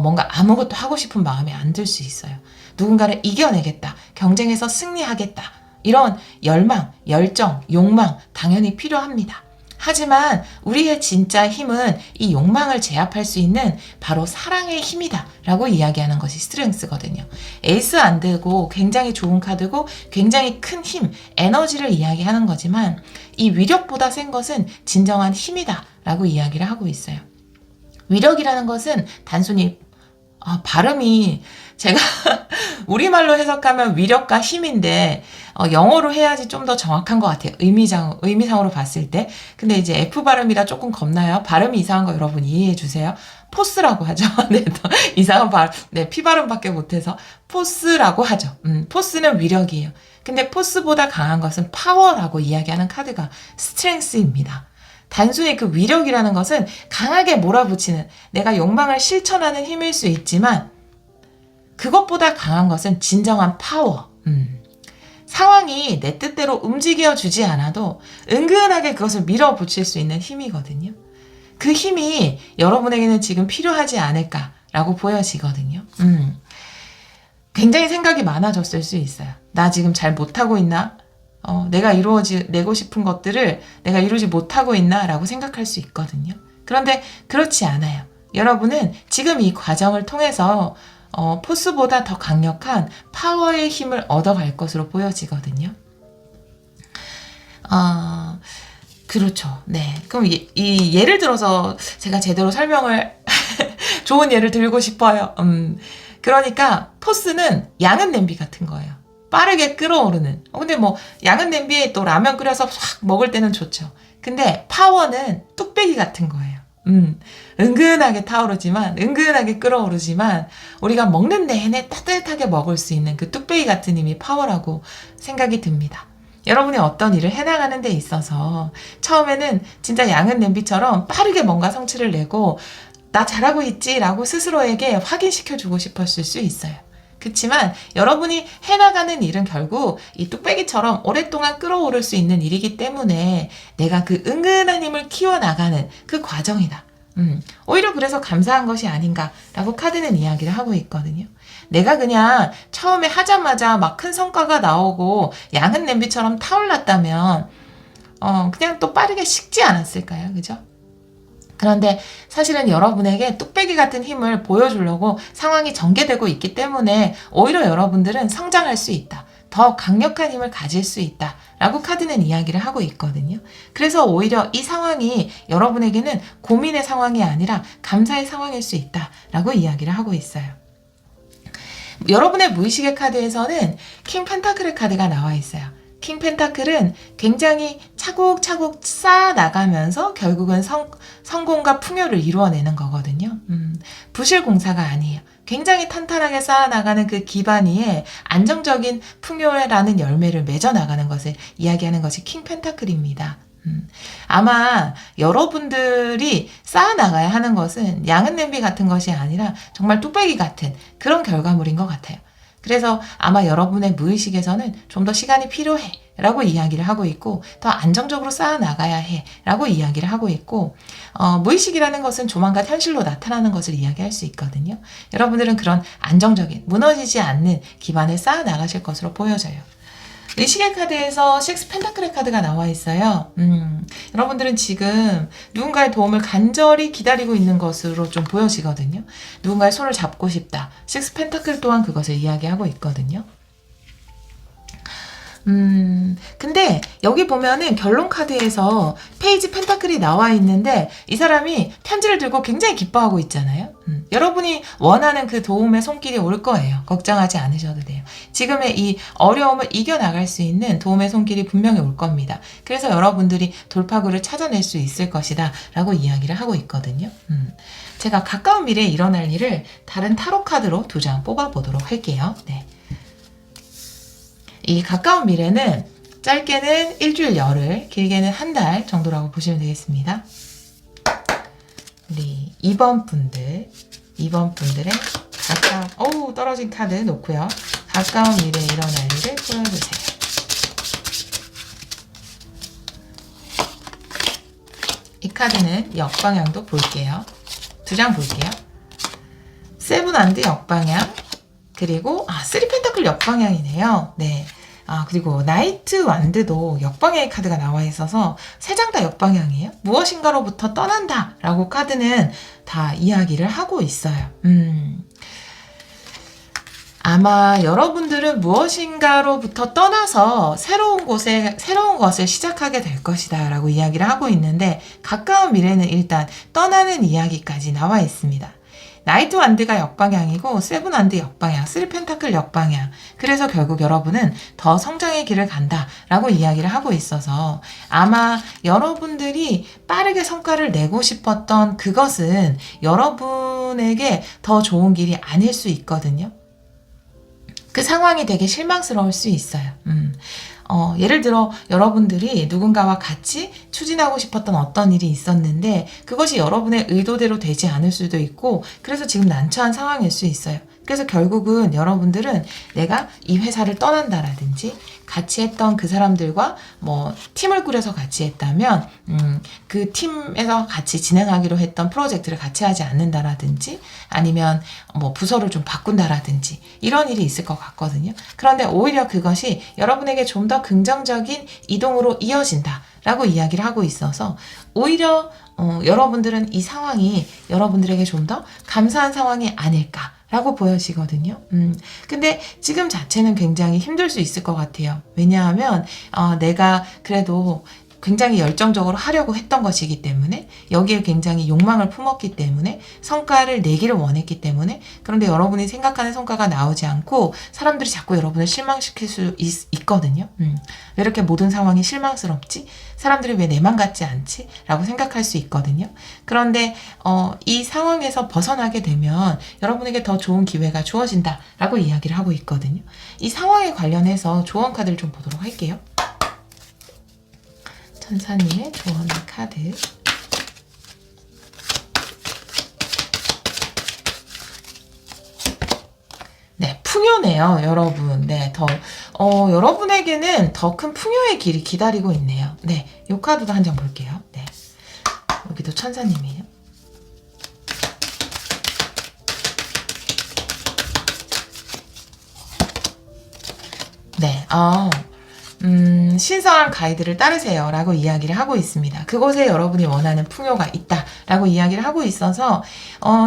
뭔가 아무것도 하고 싶은 마음이 안 들 수 있어요. 누군가를 이겨내겠다. 경쟁에서 승리하겠다. 이런 열망, 열정, 욕망 당연히 필요합니다. 하지만 우리의 진짜 힘은 이 욕망을 제압할 수 있는 바로 사랑의 힘이다 라고 이야기하는 것이 스트렝스거든요. 에이스 안 되고 굉장히 좋은 카드고 굉장히 큰 힘, 에너지를 이야기하는 거지만 이 위력보다 센 것은 진정한 힘이다 라고 이야기를 하고 있어요. 위력이라는 것은 단순히 발음이 제가 우리말로 해석하면 위력과 힘인데 영어로 해야지 좀 더 정확한 것 같아요. 의미상으로 봤을 때. 근데 이제 F 발음이라 조금 겁나요. 발음이 이상한 거 여러분 이해해 주세요. 포스라고 하죠. 네, 더 이상한 발음. 네, P 발음밖에 못해서 포스라고 하죠. 포스는 위력이에요. 근데 포스보다 강한 것은 파워라고 이야기하는 카드가 스트렝스입니다. 단순히 그 위력이라는 것은 강하게 몰아붙이는 내가 욕망을 실천하는 힘일 수 있지만 그것보다 강한 것은 진정한 파워. 상황이 내 뜻대로 움직여주지 않아도 은근하게 그것을 밀어붙일 수 있는 힘이거든요. 그 힘이 여러분에게는 지금 필요하지 않을까라고 보여지거든요. 굉장히 생각이 많아졌을 수 있어요. 나 지금 잘 못하고 있나? 내가 내고 싶은 것들을 내가 이루지 못하고 있나? 라고 생각할 수 있거든요. 그런데 그렇지 않아요. 여러분은 지금 이 과정을 통해서 포스보다 더 강력한 파워의 힘을 얻어갈 것으로 보여지거든요. 그렇죠. 네. 그럼 이 예를 들어서 제가 제대로 설명을 좋은 예를 들고 싶어요. 그러니까 포스는 양은 냄비 같은 거예요. 빠르게 끓어오르는. 근데 뭐 양은 냄비에 또 라면 끓여서 확 먹을 때는 좋죠. 근데 파워는 뚝배기 같은 거예요. 은근하게 타오르지만 은근하게 끓어오르지만 우리가 먹는 내내 따뜻하게 먹을 수 있는 그 뚝배기 같은 힘이 파워라고 생각이 듭니다. 여러분이 어떤 일을 해나가는 데 있어서 처음에는 진짜 양은 냄비처럼 빠르게 뭔가 성취를 내고 나 잘하고 있지 라고 스스로에게 확인시켜주고 싶었을 수 있어요. 그렇지만 여러분이 해나가는 일은 결국 이 뚝배기처럼 오랫동안 끌어오를 수 있는 일이기 때문에 내가 그 은근한 힘을 키워나가는 그 과정이다. 오히려 그래서 감사한 것이 아닌가라고 카드는 이야기를 하고 있거든요. 내가 그냥 처음에 하자마자 막 큰 성과가 나오고 양은 냄비처럼 타올랐다면 그냥 또 빠르게 식지 않았을까요? 그죠? 그런데 사실은 여러분에게 뚝배기 같은 힘을 보여주려고 상황이 전개되고 있기 때문에 오히려 여러분들은 성장할 수 있다. 더 강력한 힘을 가질 수 있다. 라고 카드는 이야기를 하고 있거든요. 그래서 오히려 이 상황이 여러분에게는 고민의 상황이 아니라 감사의 상황일 수 있다. 라고 이야기를 하고 있어요. 여러분의 무의식의 카드에서는 킹 펜타클의 카드가 나와 있어요. 킹 펜타클은 굉장히 차곡차곡 쌓아나가면서 결국은 성공과 풍요를 이루어내는 거거든요. 부실 공사가 아니에요. 굉장히 탄탄하게 쌓아나가는 그 기반 위에 안정적인 풍요라는 열매를 맺어나가는 것을 이야기하는 것이 킹 펜타클입니다. 아마 여러분들이 쌓아나가야 하는 것은 양은 냄비 같은 것이 아니라 정말 뚝배기 같은 그런 결과물인 것 같아요. 그래서 아마 여러분의 무의식에서는 좀 더 시간이 필요해 라고 이야기를 하고 있고 더 안정적으로 쌓아나가야 해 라고 이야기를 하고 있고 무의식이라는 것은 조만간 현실로 나타나는 것을 이야기할 수 있거든요. 여러분들은 그런 안정적인 무너지지 않는 기반을 쌓아나가실 것으로 보여져요. 의식의 카드에서 식스 펜타클의 카드가 나와 있어요. 여러분들은 지금 누군가의 도움을 간절히 기다리고 있는 것으로 좀 보여지거든요. 누군가의 손을 잡고 싶다. 식스 펜타클 또한 그것을 이야기하고 있거든요. 근데 여기 보면은 결론 카드에서 페이지 펜타클이 나와 있는데 이 사람이 편지를 들고 굉장히 기뻐하고 있잖아요. 여러분이 원하는 그 도움의 손길이 올 거예요. 걱정하지 않으셔도 돼요. 지금의 이 어려움을 이겨나갈 수 있는 도움의 손길이 분명히 올 겁니다. 그래서 여러분들이 돌파구를 찾아낼 수 있을 것이다 라고 이야기를 하고 있거든요. 제가 가까운 미래에 일어날 일을 다른 타로 카드로 2장 뽑아보도록 할게요. 네. 이 가까운 미래는 짧게는 일주일 열흘, 길게는 한 달 정도라고 보시면 되겠습니다. 우리 2번 분들의 떨어진 카드 놓고요. 가까운 미래에 일어날 일을 보여주세요. 이 카드는 역방향도 볼게요. 2장 볼게요. 세븐 안드 역방향, 그리고 3 펜타클 역방향이네요. 네. 그리고 나이트 완드도 역방향의 카드가 나와 있어서 3장 다 역방향이에요. 무엇인가로부터 떠난다 라고 카드는 다 이야기를 하고 있어요. 아마 여러분들은 무엇인가로부터 떠나서 새로운 것을 시작하게 될 것이다 라고 이야기를 하고 있는데 가까운 미래는 일단 떠나는 이야기까지 나와 있습니다. 나이트 완드가 역방향이고 세븐 완드 역방향, 3 펜타클 역방향. 그래서 결국 여러분은 더 성장의 길을 간다 라고 이야기를 하고 있어서 아마 여러분들이 빠르게 성과를 내고 싶었던 그것은 여러분에게 더 좋은 길이 아닐 수 있거든요. 그 상황이 되게 실망스러울 수 있어요. 예를 들어 여러분들이 누군가와 같이 추진하고 싶었던 어떤 일이 있었는데 그것이 여러분의 의도대로 되지 않을 수도 있고 그래서 지금 난처한 상황일 수 있어요. 그래서 결국은 여러분들은 내가 이 회사를 떠난다라든지 같이 했던 그 사람들과 팀을 꾸려서 같이 했다면 그 팀에서 같이 진행하기로 했던 프로젝트를 같이 하지 않는다라든지 아니면 부서를 좀 바꾼다라든지 이런 일이 있을 것 같거든요. 그런데 오히려 그것이 여러분에게 좀 더 긍정적인 이동으로 이어진다 라고 이야기를 하고 있어서 오히려 여러분들은 이 상황이 여러분들에게 좀 더 감사한 상황이 아닐까 라고 보여지거든요. 근데 지금 자체는 굉장히 힘들 수 있을 것 같아요. 왜냐하면 내가 그래도 굉장히 열정적으로 하려고 했던 것이기 때문에 여기에 굉장히 욕망을 품었기 때문에 성과를 내기를 원했기 때문에 그런데 여러분이 생각하는 성과가 나오지 않고 사람들이 자꾸 여러분을 실망시킬 수 있거든요. 왜 이렇게 모든 상황이 실망스럽지? 사람들이 왜 내만 같지 않지? 라고 생각할 수 있거든요. 그런데 이 상황에서 벗어나게 되면 여러분에게 더 좋은 기회가 주어진다 라고 이야기를 하고 있거든요. 이 상황에 관련해서 조언 카드를 좀 보도록 할게요. 천사님의 조언의 카드. 네, 풍요네요, 여러분. 네, 여러분에게는 더 큰 풍요의 길이 기다리고 있네요. 네, 이 카드도 한 장 볼게요. 네, 여기도 천사님이에요. 네, 신성한 가이드를 따르세요 라고 이야기를 하고 있습니다. 그곳에 여러분이 원하는 풍요가 있다 라고 이야기를 하고 있어서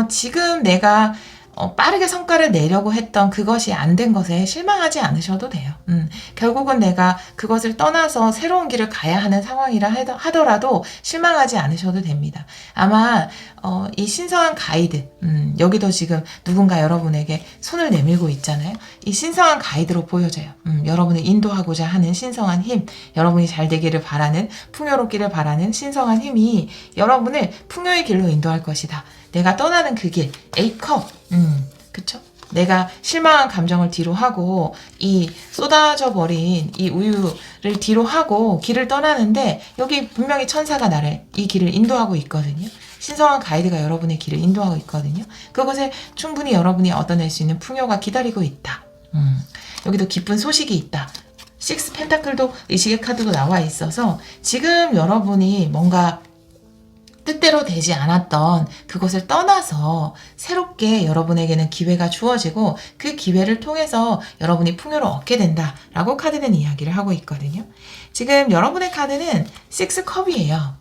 지금 내가 빠르게 성과를 내려고 했던 그것이 안 된 것에 실망하지 않으셔도 돼요. 결국은 내가 그것을 떠나서 새로운 길을 가야 하는 상황이라 하더라도 실망하지 않으셔도 됩니다. 아마 이 신성한 가이드, 여기도 지금 누군가 여러분에게 손을 내밀고 있잖아요. 이 신성한 가이드로 보여져요. 여러분을 인도하고자 하는 신성한 힘, 여러분이 잘 되기를 바라는, 풍요롭기를 바라는 신성한 힘이 여러분을 풍요의 길로 인도할 것이다. 내가 떠나는 그 길, A컵, 그쵸? 내가 실망한 감정을 뒤로 하고 이 쏟아져 버린 이 우유를 뒤로 하고 길을 떠나는데 여기 분명히 천사가 나를 이 길을 인도하고 있거든요. 신성한 가이드가 여러분의 길을 인도하고 있거든요. 그것에 충분히 여러분이 얻어낼 수 있는 풍요가 기다리고 있다. 여기도 기쁜 소식이 있다. 식스 펜타클도 의식의 카드도 나와 있어서 지금 여러분이 뭔가 뜻대로 되지 않았던 그것을 떠나서 새롭게 여러분에게는 기회가 주어지고 그 기회를 통해서 여러분이 풍요를 얻게 된다라고 카드는 이야기를 하고 있거든요. 지금 여러분의 카드는 6컵이에요.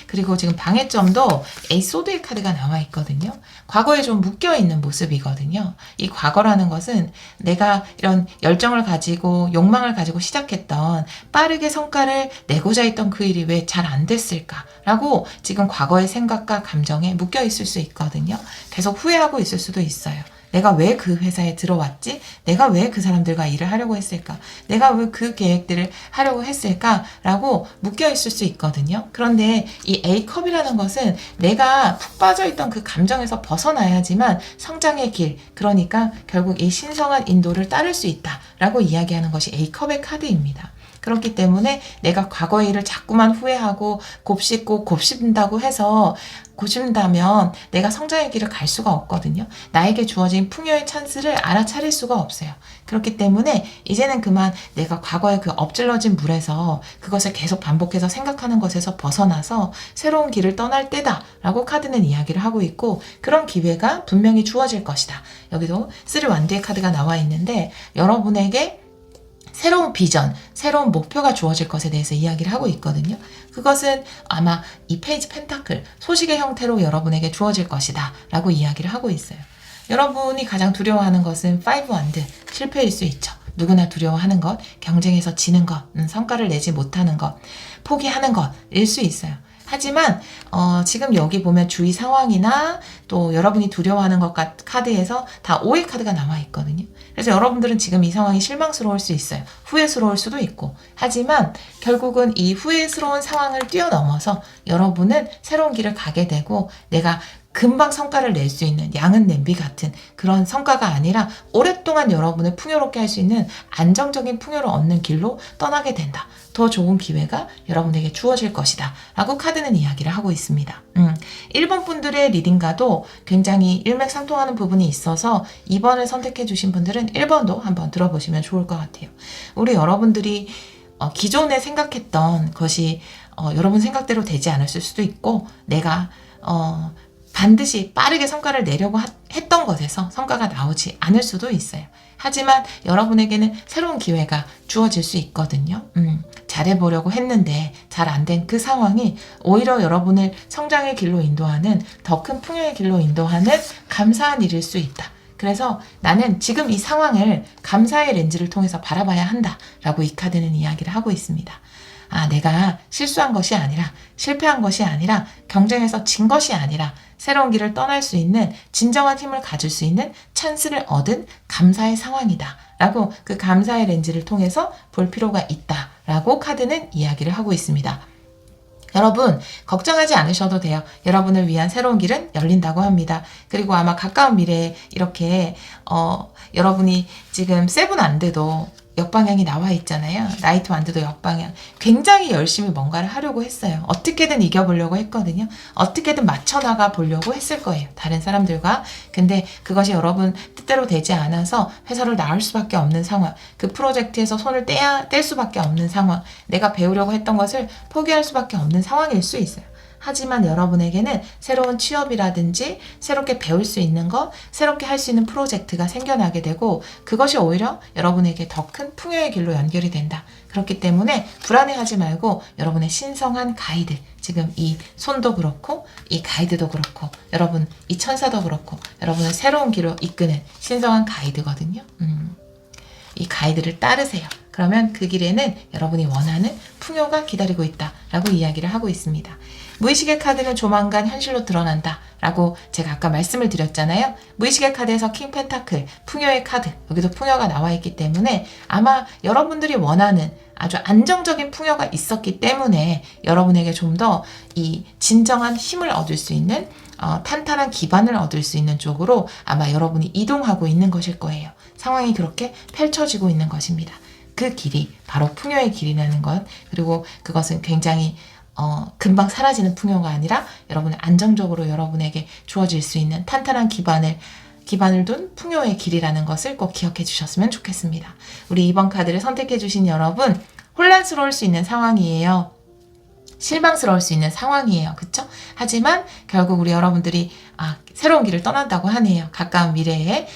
그리고 지금 방해점도 에이스 소드의 카드가 나와 있거든요. 과거에 좀 묶여있는 모습이거든요. 이 과거라는 것은 내가 이런 열정을 가지고 욕망을 가지고 시작했던 빠르게 성과를 내고자 했던 그 일이 왜 잘 안 됐을까라고 지금 과거의 생각과 감정에 묶여있을 수 있거든요. 계속 후회하고 있을 수도 있어요. 내가 왜 그 회사에 들어왔지? 내가 왜 그 사람들과 일을 하려고 했을까? 내가 왜 그 계획들을 하려고 했을까? 라고 묶여있을 수 있거든요. 그런데 이 A컵이라는 것은 내가 푹 빠져있던 그 감정에서 벗어나야지만 성장의 길, 그러니까 결국 이 신성한 인도를 따를 수 있다 라고 이야기하는 것이 A컵의 카드입니다. 그렇기 때문에 내가 과거의 일을 자꾸만 후회하고 곱씹고 곱씹는다고 해서 고심다면 내가 성장의 길을 갈 수가 없거든요. 나에게 주어진 풍요의 찬스를 알아차릴 수가 없어요. 그렇기 때문에 이제는 그만 내가 과거의 그 엎질러진 물에서 그것을 계속 반복해서 생각하는 것에서 벗어나서 새로운 길을 떠날 때다 라고 카드는 이야기를 하고 있고 그런 기회가 분명히 주어질 것이다. 여기도 3 완두의 카드가 나와 있는데 여러분에게 새로운 비전, 새로운 목표가 주어질 것에 대해서 이야기를 하고 있거든요. 그것은 아마 이 페이지 펜타클, 소식의 형태로 여러분에게 주어질 것이다 라고 이야기를 하고 있어요. 여러분이 가장 두려워하는 것은 5 완드, 실패일 수 있죠. 누구나 두려워하는 것, 경쟁에서 지는 것, 성과를 내지 못하는 것, 포기하는 것일 수 있어요. 하지만 지금 여기 보면 주위 상황이나 또 여러분이 두려워하는 것 카드에서 다 5의 카드가 나와 있거든요. 그래서 여러분들은 지금 이 상황이 실망스러울 수 있어요. 후회스러울 수도 있고. 하지만 결국은 이 후회스러운 상황을 뛰어넘어서 여러분은 새로운 길을 가게 되고 내가 금방 성과를 낼 수 있는 양은 냄비 같은 그런 성과가 아니라 오랫동안 여러분을 풍요롭게 할 수 있는 안정적인 풍요를 얻는 길로 떠나게 된다. 더 좋은 기회가 여러분에게 주어질 것이다. 라고 카드는 이야기를 하고 있습니다. 1번 분들의 리딩과도 굉장히 일맥상통하는 부분이 있어서 2번을 선택해 주신 분들은 1번도 한번 들어보시면 좋을 것 같아요. 우리 여러분들이 기존에 생각했던 것이 여러분 생각대로 되지 않았을 수도 있고 내가 반드시 빠르게 성과를 내려고 했던 것에서 성과가 나오지 않을 수도 있어요. 하지만 여러분에게는 새로운 기회가 주어질 수 있거든요. 잘해보려고 했는데 잘 안 된 그 상황이 오히려 여러분을 성장의 길로 인도하는 더 큰 풍요의 길로 인도하는 감사한 일일 수 있다. 그래서 나는 지금 이 상황을 감사의 렌즈를 통해서 바라봐야 한다라고 이 카드는 이야기를 하고 있습니다. 내가 실수한 것이 아니라 실패한 것이 아니라 경쟁에서 진 것이 아니라 새로운 길을 떠날 수 있는 진정한 힘을 가질 수 있는 찬스를 얻은 감사의 상황이다 라고 그 감사의 렌즈를 통해서 볼 필요가 있다 라고 카드는 이야기를 하고 있습니다. 여러분 걱정하지 않으셔도 돼요. 여러분을 위한 새로운 길은 열린다고 합니다. 그리고 아마 가까운 미래에 이렇게 여러분이 지금 7 안돼도 역방향이 나와 있잖아요. 나이트 완드도 역방향. 굉장히 열심히 뭔가를 하려고 했어요. 어떻게든 이겨보려고 했거든요. 어떻게든 맞춰나가 보려고 했을 거예요. 다른 사람들과. 근데 그것이 여러분 뜻대로 되지 않아서 회사를 나올 수밖에 없는 상황. 그 프로젝트에서 손을 뗄 수밖에 없는 상황. 내가 배우려고 했던 것을 포기할 수밖에 없는 상황일 수 있어요. 하지만 여러분에게는 새로운 취업이라든지 새롭게 배울 수 있는 것, 새롭게 할 수 있는 프로젝트가 생겨나게 되고 그것이 오히려 여러분에게 더 큰 풍요의 길로 연결이 된다. 그렇기 때문에 불안해하지 말고 여러분의 신성한 가이드, 지금 이 손도 그렇고 이 가이드도 그렇고 여러분 이 천사도 그렇고 여러분을 새로운 길로 이끄는 신성한 가이드거든요. 이 가이드를 따르세요. 그러면 그 길에는 여러분이 원하는 풍요가 기다리고 있다라고 이야기를 하고 있습니다. 무의식의 카드는 조만간 현실로 드러난다 라고 제가 아까 말씀을 드렸잖아요. 무의식의 카드에서 킹 펜타클, 풍요의 카드, 여기도 풍요가 나와 있기 때문에 아마 여러분들이 원하는 아주 안정적인 풍요가 있었기 때문에 여러분에게 좀 더 이 진정한 힘을 얻을 수 있는 탄탄한 기반을 얻을 수 있는 쪽으로 아마 여러분이 이동하고 있는 것일 거예요. 상황이 그렇게 펼쳐지고 있는 것입니다. 그 길이 바로 풍요의 길이라는 것, 그리고 그것은 굉장히 금방 사라지는 풍요가 아니라 여러분의 안정적으로 여러분에게 주어질 수 있는 탄탄한 기반을 둔 풍요의 길이라는 것을 꼭 기억해 주셨으면 좋겠습니다. 우리 2번 카드를 선택해 주신 여러분, 혼란스러울 수 있는 상황이에요. 실망스러울 수 있는 상황이에요. 그쵸? 하지만 결국 우리 여러분들이 새로운 길을 떠난다고 하네요. 가까운 미래에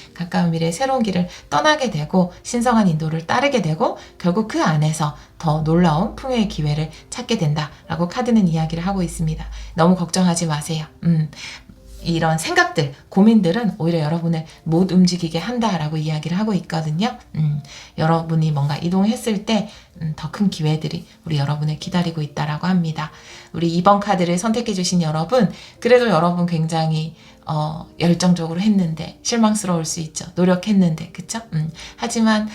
새로운 길을 떠나게 되고 신성한 인도를 따르게 되고 결국 그 안에서 더 놀라운 풍요의 기회를 찾게 된다라고 카드는 이야기를 하고 있습니다. 너무 걱정하지 마세요. 이런 생각들, 고민들은 오히려 여러분을 못 움직이게 한다라고 이야기를 하고 있거든요. 여러분이 뭔가 이동했을 때 더 큰 기회들이 우리 여러분을 기다리고 있다라고 합니다. 우리 2번 카드를 선택해 주신 여러분, 그래도 여러분 굉장히 열정적으로 했는데 실망스러울 수 있죠. 노력했는데, 그쵸? 하지만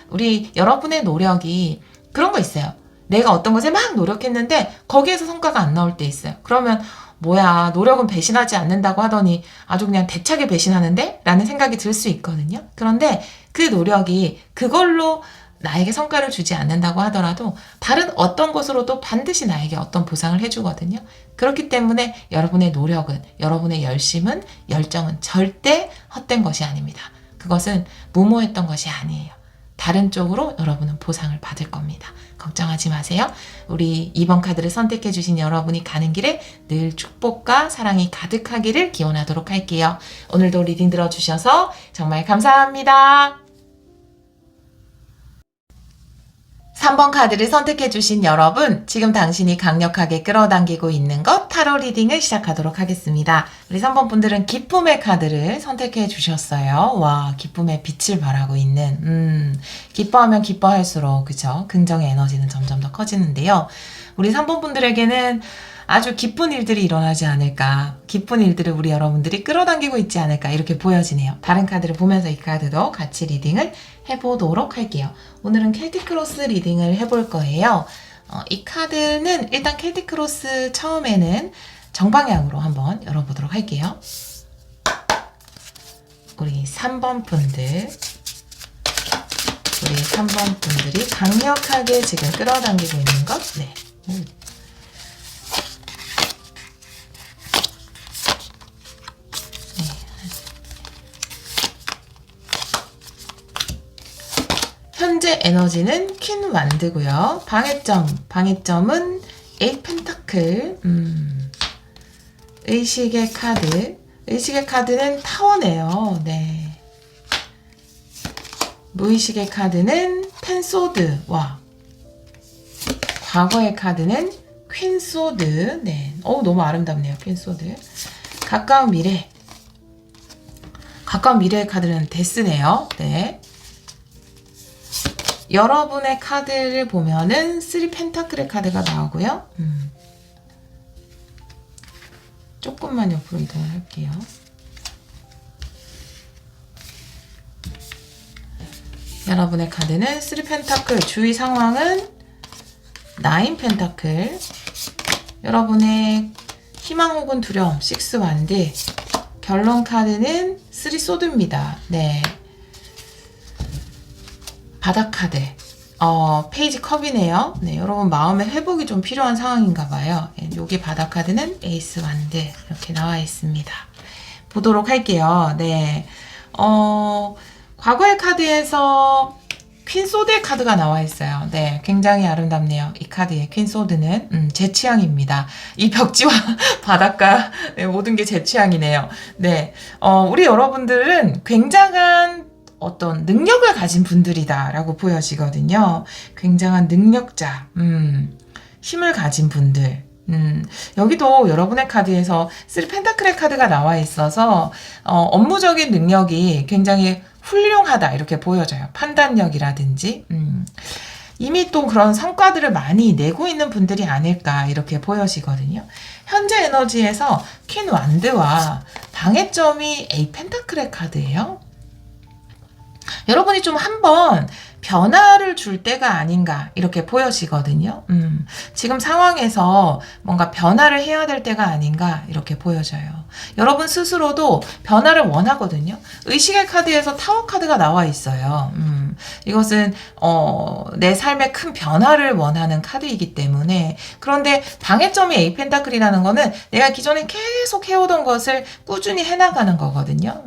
우리 여러분의 노력이 그런 거 있어요. 내가 어떤 것에 막 노력했는데 거기에서 성과가 안 나올 때 있어요. 그러면 뭐야, 노력은 배신하지 않는다고 하더니 아주 그냥 대차게 배신하는데? 라는 생각이 들 수 있거든요. 그런데 그 노력이 그걸로 나에게 성과를 주지 않는다고 하더라도 다른 어떤 것으로도 반드시 나에게 어떤 보상을 해주거든요. 그렇기 때문에 여러분의 노력은, 여러분의 열정은 절대 헛된 것이 아닙니다. 그것은 무모했던 것이 아니에요. 다른 쪽으로 여러분은 보상을 받을 겁니다. 걱정하지 마세요. 우리 2번 카드를 선택해 주신 여러분이 가는 길에 늘 축복과 사랑이 가득하기를 기원하도록 할게요. 오늘도 리딩 들어주셔서 정말 감사합니다. 3번 카드를 선택해 주신 여러분, 지금 당신이 강력하게 끌어당기고 있는 것 타로 리딩을 시작하도록 하겠습니다. 우리 3번 분들은 기쁨의 카드를 선택해 주셨어요. 와, 기쁨의 빛을 발하고 있는 기뻐하면 기뻐할수록 그죠? 긍정의 에너지는 점점 더 커지는데요. 우리 3번 분들에게는 아주 기쁜 일들이 일어나지 않을까, 기쁜 일들을 우리 여러분들이 끌어당기고 있지 않을까 이렇게 보여지네요. 다른 카드를 보면서 이 카드도 같이 리딩을 해보도록 할게요. 오늘은 켈틱 크로스 리딩을 해볼 거예요. 이 카드는 일단 켈틱 크로스 처음에는 정방향으로 한번 열어보도록 할게요. 우리 3번 분들이 강력하게 지금 끌어당기고 있는 것, 네. 현재 에너지는 퀸 완드고요. 방해점은 8 펜타클. 의식의 카드는 타워네요. 네. 무의식의 카드는 펜소드. 와. 과거의 카드는 퀸소드. 네. 너무 아름답네요. 퀸소드. 가까운 미래의 카드는 데스네요. 네. 여러분의 카드를 보면은 3 펜타클의 카드가 나오고요. 조금만 옆으로 이동을 할게요. 여러분의 카드는 3 펜타클, 주의 상황은 9 펜타클, 여러분의 희망 혹은 두려움 6 완드, 결론 카드는 3 소드입니다. 네. 바닥카드. 페이지 컵이네요. 네, 여러분 마음의 회복이 좀 필요한 상황인가 봐요. 네, 여기 바닥카드는 에이스 완드 이렇게 나와 있습니다. 보도록 할게요. 네. 과거의 카드에서 퀸 소드의 카드가 나와 있어요. 네, 굉장히 아름답네요. 이 카드의 퀸 소드는 제 취향입니다. 이 벽지와 바닷가 네, 모든 게 제 취향이네요. 네, 우리 여러분들은 굉장한 어떤 능력을 가진 분들이다라고 보여지거든요. 굉장한 능력자, 힘을 가진 분들. 여기도 여러분의 카드에서 3 펜타클의 카드가 나와 있어서 업무적인 능력이 굉장히 훌륭하다 이렇게 보여져요. 판단력이라든지 이미 또 그런 성과들을 많이 내고 있는 분들이 아닐까 이렇게 보여지거든요. 현재 에너지에서 퀸 완드와 방해점이 A 펜타클의 카드예요. 여러분이 좀 한번 변화를 줄 때가 아닌가 이렇게 보여지거든요. 지금 상황에서 뭔가 변화를 해야 될 때가 아닌가 이렇게 보여져요. 여러분 스스로도 변화를 원하거든요. 의식의 카드에서 타워 카드가 나와 있어요. 이것은 내 삶에 큰 변화를 원하는 카드이기 때문에 그런데 방해점이 에이 펜타클이라는 거는 내가 기존에 계속 해오던 것을 꾸준히 해나가는 거거든요.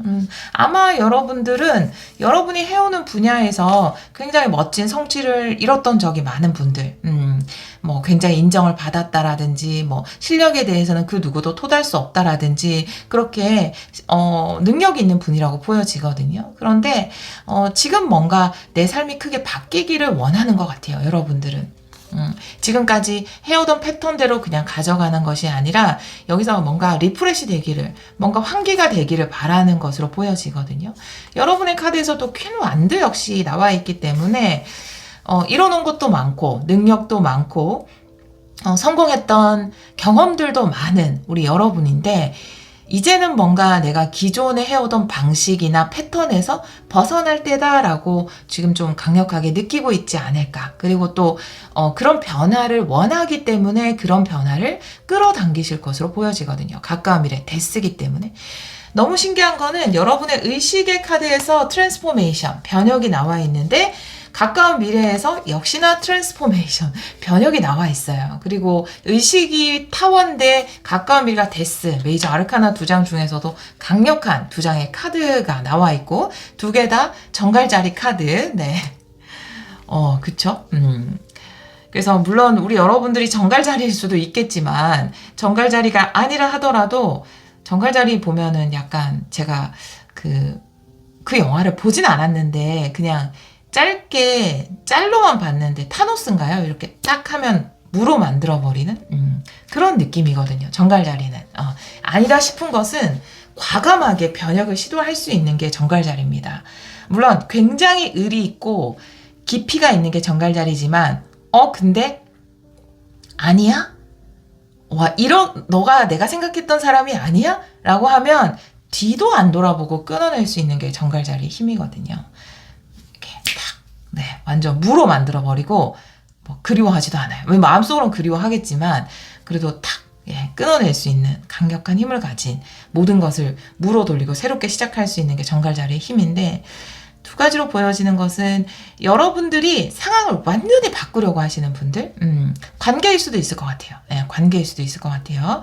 아마 여러분들은 여러분이 해오는 분야에서 굉장히 멋진 성취를 이뤘던 적이 많은 분들, 뭐 굉장히 인정을 받았다라든지, 뭐 실력에 대해서는 그 누구도 토달 수 없다라든지 그렇게 능력이 있는 분이라고 보여지거든요. 그런데 지금 뭔가 내 삶이 크게 바뀌기를 원하는 것 같아요. 여러분들은. 지금까지 해오던 패턴대로 그냥 가져가는 것이 아니라 여기서 뭔가 리프레시 되기를, 뭔가 환기가 되기를 바라는 것으로 보여지거든요. 여러분의 카드에서도 퀸 완드 역시 나와 있기 때문에 이뤄놓은 것도 많고 능력도 많고 성공했던 경험들도 많은 우리 여러분인데 이제는 뭔가 내가 기존에 해오던 방식이나 패턴에서 벗어날 때다라고 지금 좀 강력하게 느끼고 있지 않을까. 그리고 또 그런 변화를 원하기 때문에 그런 변화를 끌어당기실 것으로 보여지거든요. 가까운 미래 데스기 때문에. 너무 신기한 거는 여러분의 의식의 카드에서 트랜스포메이션, 변혁이 나와 있는데 가까운 미래에서 역시나 트랜스포메이션, 변혁이 나와 있어요. 그리고 의식이 타원대 가까운 미래가 데스, 메이저 아르카나 2장 중에서도 강력한 2장의 카드가 나와 있고 2개 다 정갈자리 카드. 네. 그쵸? 그래서 물론 우리 여러분들이 정갈자리일 수도 있겠지만 정갈자리가 아니라 하더라도 정갈자리 보면은 약간 제가 그 영화를 보진 않았는데 그냥 짧게 짤로만 봤는데 타노스인가요? 이렇게 딱 하면 무로 만들어버리는 그런 느낌이거든요. 정갈자리는. 아니다 싶은 것은 과감하게 변혁을 시도할 수 있는 게 정갈자리입니다. 물론 굉장히 의리 있고 깊이가 있는 게 정갈자리지만 근데 아니야? 너가 내가 생각했던 사람이 아니야? 라고 하면 뒤도 안 돌아보고 끊어낼 수 있는 게 정갈자리의 힘이거든요. 네, 완전 무로 만들어버리고 뭐 그리워하지도 않아요. 왜 마음속으로는 그리워하겠지만 그래도 탁 끊어낼 수 있는 강력한 힘을 가진 모든 것을 무로 돌리고 새롭게 시작할 수 있는 게 정갈자리의 힘인데 2가지로 보여지는 것은 여러분들이 상황을 완전히 바꾸려고 하시는 분들 관계일 수도 있을 것 같아요. 네, 관계일 수도 있을 것 같아요.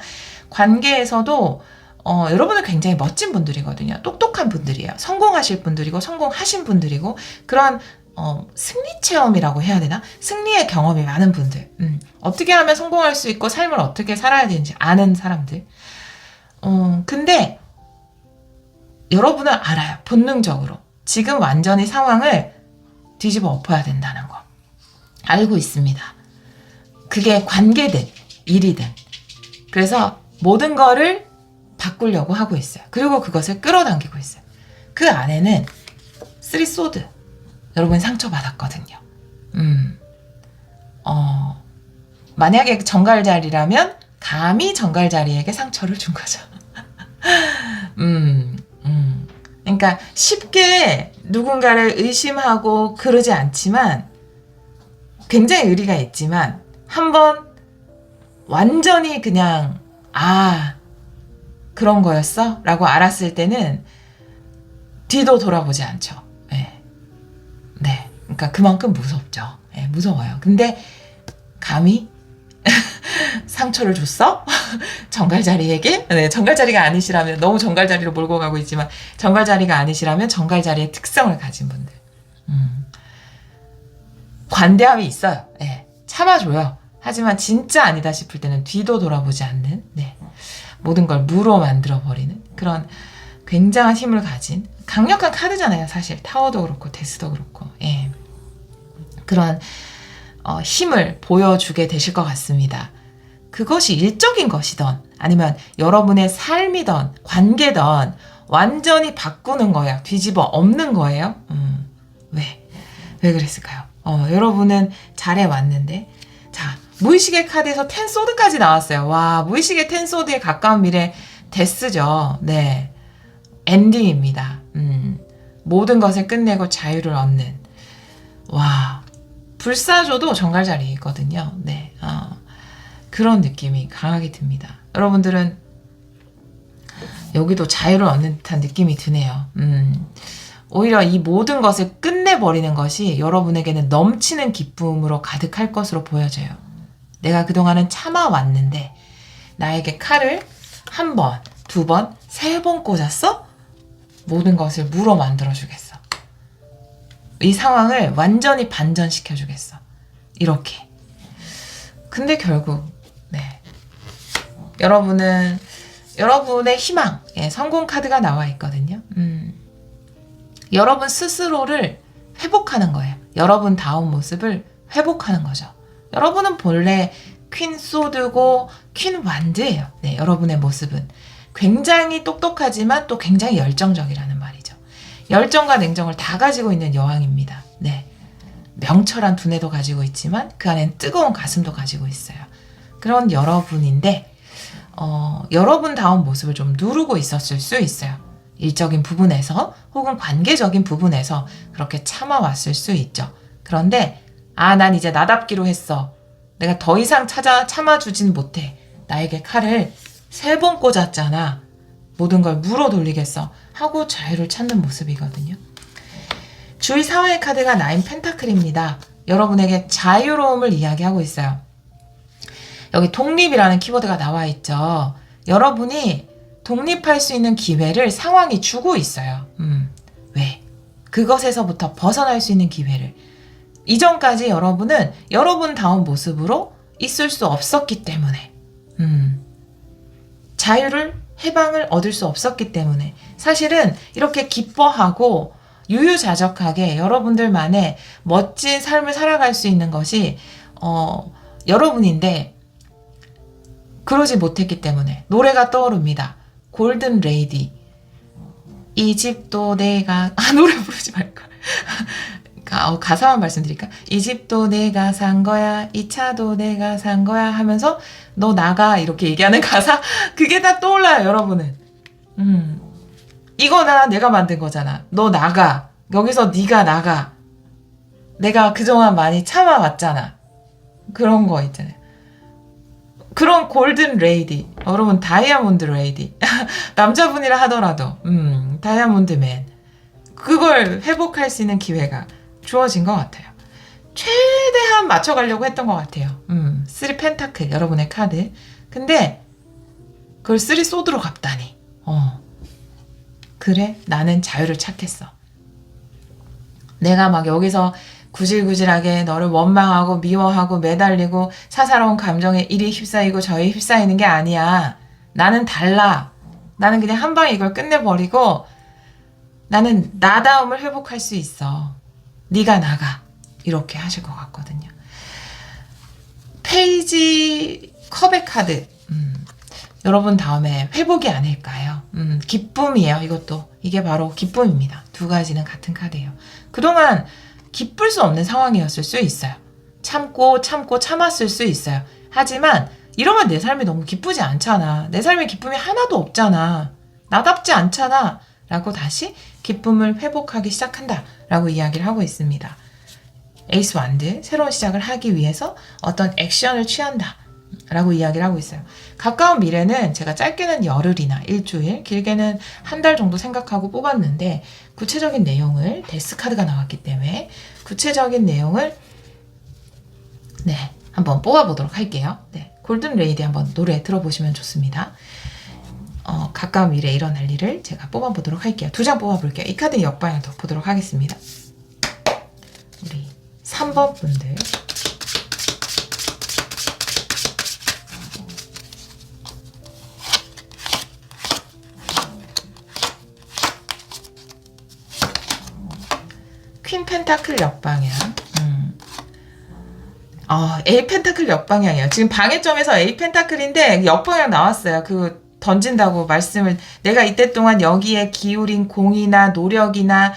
관계에서도 여러분은 굉장히 멋진 분들이거든요. 똑똑한 분들이에요. 성공하실 분들이고 성공하신 분들이고 그런 승리 체험이라고 해야 되나? 승리의 경험이 많은 분들. 어떻게 하면 성공할 수 있고 삶을 어떻게 살아야 되는지 아는 사람들. 근데 여러분은 알아요. 본능적으로. 지금 완전히 상황을 뒤집어 엎어야 된다는 거. 알고 있습니다. 그게 관계든 일이든. 그래서 모든 거를 바꾸려고 하고 있어요. 그리고 그것을 끌어당기고 있어요. 그 안에는 3 소드. 여러분 상처받았거든요. 만약에 정갈자리라면 감히 정갈자리에게 상처를 준 거죠. 그러니까 쉽게 누군가를 의심하고 그러지 않지만 굉장히 의리가 있지만 한번 완전히 그냥 그런 거였어? 라고 알았을 때는 뒤도 돌아보지 않죠. 네. 그러니까 그만큼 무섭죠. 예, 무서워요. 근데 감히 상처를 줬어? 정갈자리에게? 네, 정갈자리가 아니시라면, 너무 정갈자리로 몰고 가고 있지만, 정갈자리가 아니시라면 정갈자리의 특성을 가진 분들. 관대함이 있어요. 네, 참아줘요. 하지만 진짜 아니다 싶을 때는 뒤도 돌아보지 않는, 네, 모든 걸 무로 만들어버리는 그런 굉장한 힘을 가진 강력한 카드잖아요. 사실 타워도 그렇고 데스도 그렇고, 예. 그런 힘을 보여주게 되실 것 같습니다. 그것이 일적인 것이던 아니면 여러분의 삶이던 관계던 완전히 바꾸는 거예요. 뒤집어 엎는 거예요. 왜? 왜 그랬을까요? 여러분은 잘해왔는데, 자, 무의식의 카드에서 텐소드까지 나왔어요. 와, 무의식의 텐소드에 가까운 미래 데스죠. 네, 엔딩입니다. 모든 것을 끝내고 자유를 얻는. 와, 불사조도 정갈자리거든요. 네, 그런 느낌이 강하게 듭니다. 여러분들은 여기도 자유를 얻는 듯한 느낌이 드네요. 오히려 이 모든 것을 끝내버리는 것이 여러분에게는 넘치는 기쁨으로 가득할 것으로 보여져요. 내가 그동안은 참아왔는데 나에게 칼을 한 번, 두 번, 세 번 꽂았어? 모든 것을 무로 만들어주겠어. 이 상황을 완전히 반전시켜주겠어. 이렇게. 근데 결국 네, 여러분은 여러분의 희망, 예, 성공 카드가 나와 있거든요. 여러분 스스로를 회복하는 거예요. 여러분 다운 모습을 회복하는 거죠. 여러분은 본래 퀸 소드고 퀸 완드예요. 네, 여러분의 모습은 굉장히 똑똑하지만 또 굉장히 열정적이라는 말이죠. 열정과 냉정을 다 가지고 있는 여왕입니다. 네, 명철한 두뇌도 가지고 있지만 그 안엔 뜨거운 가슴도 가지고 있어요. 그런 여러분인데 여러분다운 모습을 좀 누르고 있었을 수 있어요. 일적인 부분에서 혹은 관계적인 부분에서 그렇게 참아왔을 수 있죠. 그런데 난 이제 나답기로 했어. 내가 더 이상 참아주진 못해. 나에게 칼을 3번 꽂았잖아. 모든 걸 물어 돌리겠어. 하고 자유를 찾는 모습이거든요. 주의 사화의 카드가 9 펜타클입니다. 여러분에게 자유로움을 이야기하고 있어요. 여기 독립이라는 키워드가 나와 있죠. 여러분이 독립할 수 있는 기회를 상황이 주고 있어요. 왜? 그것에서부터 벗어날 수 있는 기회를. 이전까지 여러분은 여러분다운 모습으로 있을 수 없었기 때문에 자유를, 해방을 얻을 수 없었기 때문에 사실은 이렇게 기뻐하고 유유자적하게 여러분들만의 멋진 삶을 살아갈 수 있는 것이 여러분인데 그러지 못했기 때문에 노래가 떠오릅니다. 골든 레이디. 이 집도 내가 노래 부르지 말걸. 가사만 말씀드릴까? 이 집도 내가 산 거야. 이 차도 내가 산 거야 하면서 너 나가 이렇게 얘기하는 가사 그게 다 떠올라요. 여러분은. 이거 내가 만든 거잖아. 너 나가. 여기서 네가 나가. 내가 그동안 많이 참아왔잖아. 그런 거 있잖아요. 그런 골든 레이디, 여러분 다이아몬드 레이디, 남자분이라 하더라도 다이아몬드 맨, 그걸 회복할 수 있는 기회가 주어진 것 같아요. 최대한 맞춰가려고 했던 것 같아요. 3 펜타클 여러분의 카드. 근데 그걸 3 소드로 갚다니. 그래, 나는 자유를 찾겠어. 내가 막 여기서 구질구질하게 너를 원망하고 미워하고 매달리고 사사로운 감정에 이리 휩싸이고 저리 휩싸이는 게 아니야. 나는 달라. 나는 그냥 한 방에 이걸 끝내버리고 나는 나다움을 회복할 수 있어. 네가 나가. 이렇게 하실 것 같거든요. 페이지 컵의 카드. 여러분 다음에 회복이 아닐까요? 기쁨이에요. 이것도. 이게 바로 기쁨입니다. 두 가지는 같은 카드예요. 그동안 기쁠 수 없는 상황이었을 수 있어요. 참고 참았을 수 있어요. 하지만 이러면 내 삶이 너무 기쁘지 않잖아. 내 삶에 기쁨이 하나도 없잖아. 나답지 않잖아. 라고 다시 기쁨을 회복하기 시작한다. 라고 이야기를 하고 있습니다. 에이스 완드, 새로운 시작을 하기 위해서 어떤 액션을 취한다. 라고 이야기를 하고 있어요. 가까운 미래는 제가 짧게는 열흘이나 일주일, 길게는 한 달 정도 생각하고 뽑았는데 구체적인 내용을 데스 카드가 나왔기 때문에 구체적인 내용을 한번 뽑아보도록 할게요. 골든 레이디 한번 노래 들어보시면 좋습니다. 가까운 미래에 일어날 일을 제가 뽑아보도록 할게요. 2장 뽑아볼게요. 이 카드 역방향 더 보도록 하겠습니다. 우리 3번 분들. 퀸 펜타클 역방향. A 펜타클 역방향이에요. 지금 방해점에서 A 펜타클인데 역방향 나왔어요. 그 던진다고 말씀을, 내가 이때 동안 여기에 기울인 공이나 노력이나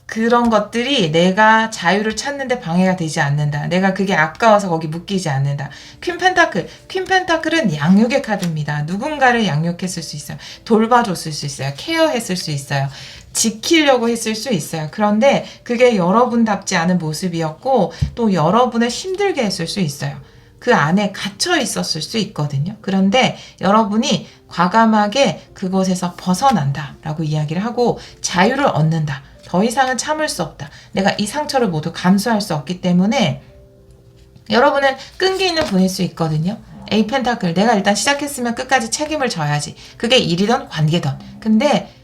그런 것들이 내가 자유를 찾는데 방해가 되지 않는다. 내가 그게 아까워서 거기 묶이지 않는다. 퀸 펜타클은 양육의 카드입니다. 누군가를 양육했을 수 있어요. 돌봐줬을 수 있어요. 케어했을 수 있어요. 지키려고 했을 수 있어요. 그런데 그게 여러분답지 않은 모습이었고 또 여러분을 힘들게 했을 수 있어요. 그 안에 갇혀 있었을 수 있거든요. 그런데 여러분이 과감하게 그것에서 벗어난다 라고 이야기를 하고 자유를 얻는다. 더 이상은 참을 수 없다. 내가 이 상처를 모두 감수할 수 없기 때문에 여러분은 끈기 있는 분일 수 있거든요. A 펜타클, 내가 일단 시작했으면 끝까지 책임을 져야지. 그게 일이든 관계든. 근데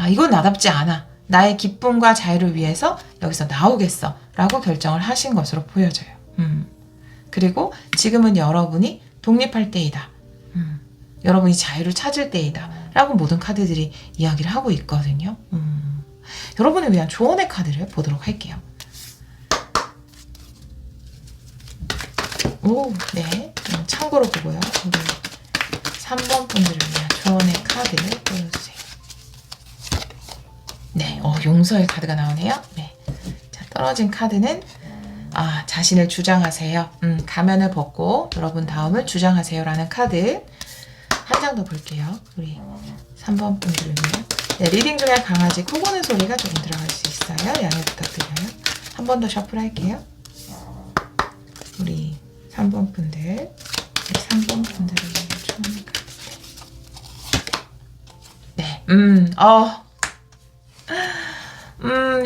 이건 나답지 않아. 나의 기쁨과 자유를 위해서 여기서 나오겠어 라고 결정을 하신 것으로 보여져요. 그리고 지금은 여러분이 독립할 때이다. 여러분이 자유를 찾을 때이다 라고 모든 카드들이 이야기를 하고 있거든요. 여러분을 위한 조언의 카드를 보도록 할게요. 참고로 보고요. 우리 3번 분들을 위한 조언의 카드를 보여주세요. 용서의 카드가 나오네요. 자, 떨어진 카드는 자신을 주장하세요. 가면을 벗고 여러분 다음을 주장하세요 라는 카드 한 장 더 볼게요. 우리 3번 분들을 위해 리딩 중에 강아지 코 고는 소리가 조금 들어갈 수 있어요. 양해 부탁드려요. 한 번 더 셔플 할게요. 우리 3번 분들, 3번 분들을 위해 조언의 카드.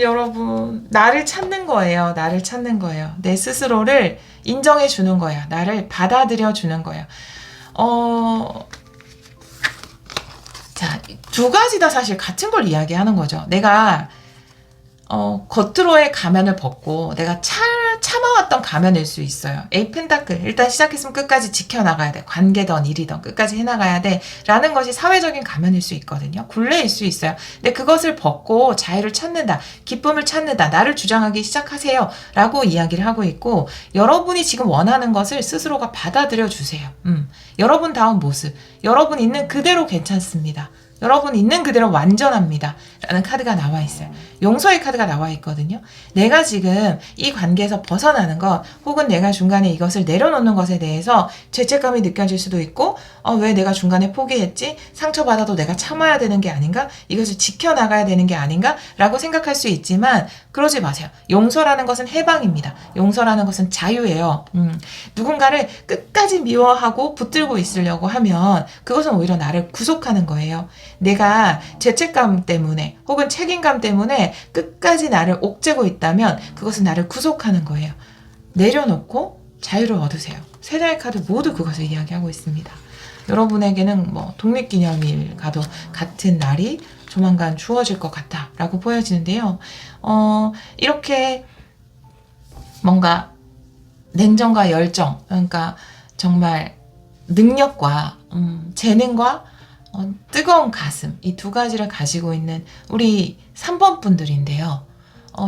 여러분, 나를 찾는 거예요. 나를 찾는 거예요. 내 스스로를 인정해 주는 거예요. 나를 받아들여 주는 거예요. 자, 2가지 다 사실 같은 걸 이야기하는 거죠. 내가 겉으로의 가면을 벗고 내가 참아왔던 가면일 수 있어요. A 펜타클, 일단 시작했으면 끝까지 지켜나가야 돼. 관계든 일이든 끝까지 해나가야 돼 라는 것이 사회적인 가면일 수 있거든요. 굴레일 수 있어요. 근데 그것을 벗고 자유를 찾는다, 기쁨을 찾는다, 나를 주장하기 시작하세요 라고 이야기를 하고 있고, 여러분이 지금 원하는 것을 스스로가 받아들여 주세요. 여러분다운 모습, 여러분 있는 그대로 괜찮습니다. 여러분 있는 그대로 완전합니다 라는 카드가 나와 있어요. 용서의 카드가 나와 있거든요. 내가 지금 이 관계에서 벗어나는 것, 혹은 내가 중간에 이것을 내려놓는 것에 대해서 죄책감이 느껴질 수도 있고, 왜 내가 중간에 포기했지? 상처받아도 내가 참아야 되는 게 아닌가? 이것을 지켜나가야 되는 게 아닌가? 라고 생각할 수 있지만 그러지 마세요. 용서라는 것은 해방입니다. 용서라는 것은 자유예요. 누군가를 끝까지 미워하고 붙들고 있으려고 하면 그것은 오히려 나를 구속하는 거예요. 내가 죄책감 때문에 혹은 책임감 때문에 끝까지 나를 옥죄고 있다면 그것은 나를 구속하는 거예요. 내려놓고 자유를 얻으세요. 세 장의 카드 모두 그것을 이야기하고 있습니다. 여러분에게는 독립기념일과도 같은 날이 조만간 주어질 것 같다 라고 보여지는데요. 이렇게 뭔가 냉정과 열정, 그러니까 정말 능력과 재능과 뜨거운 가슴, 이 2가지를 가지고 있는 우리 3번 분들인데요.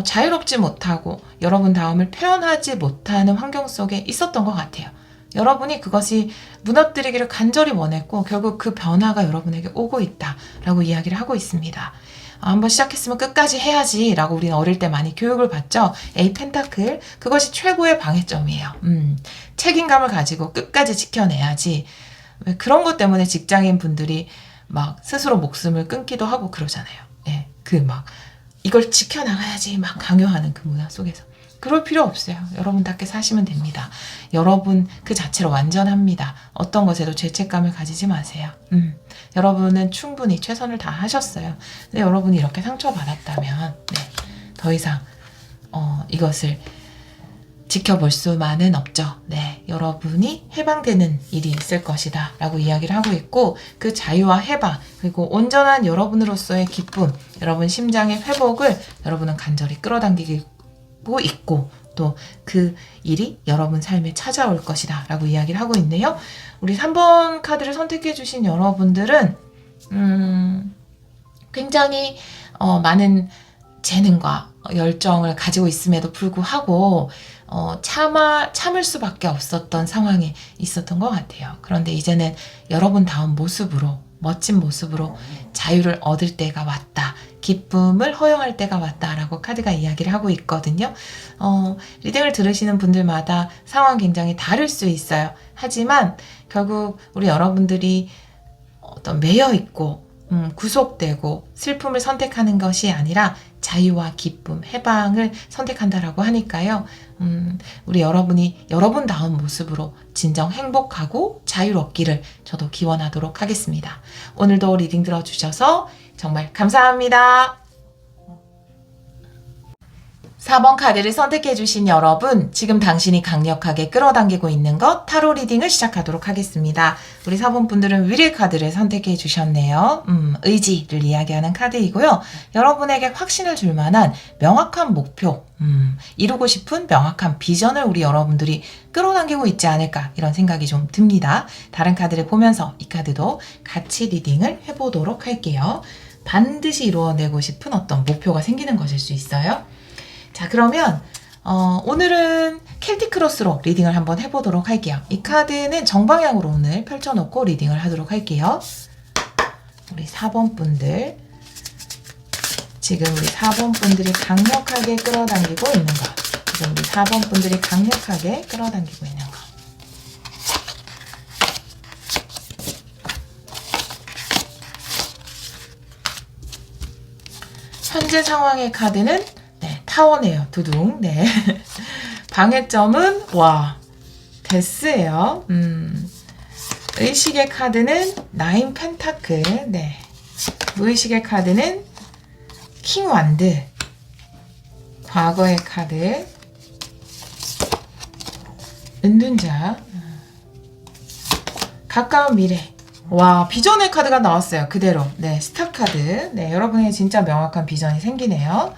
자유롭지 못하고 여러분 다음을 표현하지 못하는 환경 속에 있었던 것 같아요. 여러분이 그것이 무너뜨리기를 간절히 원했고 결국 그 변화가 여러분에게 오고 있다라고 이야기를 하고 있습니다. 한번 시작했으면 끝까지 해야지 라고 우리는 어릴 때 많이 교육을 받죠. A 펜타클, 그것이 최고의 방해점이에요. 책임감을 가지고 끝까지 지켜내야지. 왜 그런 것 때문에 직장인 분들이 막 스스로 목숨을 끊기도 하고 그러잖아요. 이걸 지켜나가야지 막 강요하는 그 문화 속에서. 그럴 필요 없어요. 여러분답게 사시면 됩니다. 여러분 그 자체로 완전합니다. 어떤 것에도 죄책감을 가지지 마세요. 여러분은 충분히 최선을 다하셨어요. 근데 여러분이 이렇게 상처받았다면 더 이상 이것을 지켜볼 수만은 없죠. 네, 여러분이 해방되는 일이 있을 것이다 라고 이야기를 하고 있고, 그 자유와 해방 그리고 온전한 여러분으로서의 기쁨, 여러분 심장의 회복을 여러분은 간절히 끌어당기고 있고, 또 그 일이 여러분 삶에 찾아올 것이다 라고 이야기를 하고 있네요. 우리 3번 카드를 선택해 주신 여러분들은 굉장히 많은 재능과 열정을 가지고 있음에도 불구하고 참을 수밖에 없었던 상황에 있었던 것 같아요. 그런데 이제는 여러분다운 모습으로, 멋진 모습으로 자유를 얻을 때가 왔다, 기쁨을 허용할 때가 왔다라고 카드가 이야기를 하고 있거든요. 리딩을 들으시는 분들마다 상황 굉장히 다를 수 있어요. 하지만 결국 우리 여러분들이 어떤 매여 있고 구속되고 슬픔을 선택하는 것이 아니라 자유와 기쁨, 해방을 선택한다라고 하니까요. 우리 여러분이 여러분다운 모습으로 진정 행복하고 자유롭기를 저도 기원하도록 하겠습니다. 오늘도 리딩 들어주셔서 정말 감사합니다. 4번 카드를 선택해주신 여러분, 지금 당신이 강력하게 끌어당기고 있는 것, 타로 리딩을 시작하도록 하겠습니다. 우리 4번 분들은 위례 카드를 선택해주셨네요. 의지를 이야기하는 카드이고요. 여러분에게 확신을 줄 만한 명확한 목표, 이루고 싶은 명확한 비전을 우리 여러분들이 끌어당기고 있지 않을까, 이런 생각이 좀 듭니다. 다른 카드를 보면서 이 카드도 같이 리딩을 해보도록 할게요. 반드시 이루어내고 싶은 어떤 목표가 생기는 것일 수 있어요. 자, 그러면 오늘은 켈틱 크로스로 리딩을 한번 해보도록 할게요. 이 카드는 정방향으로 오늘 펼쳐놓고 리딩을 하도록 할게요. 우리 4번 분들, 지금 우리 4번 분들이 강력하게 끌어당기고 있는 것, 지금 우리 4번 분들이 강력하게 끌어당기고 있는 것. 현재 상황의 카드는 타워네요. 두둥. 네. 방해점은 데스예요. 의식의 카드는 9 펜타클. 네. 무의식의 카드는 킹 완드. 과거의 카드 은둔자. 가까운 미래. 비전의 카드가 나왔어요. 그대로. 네. 스타 카드. 네. 여러분의 진짜 명확한 비전이 생기네요.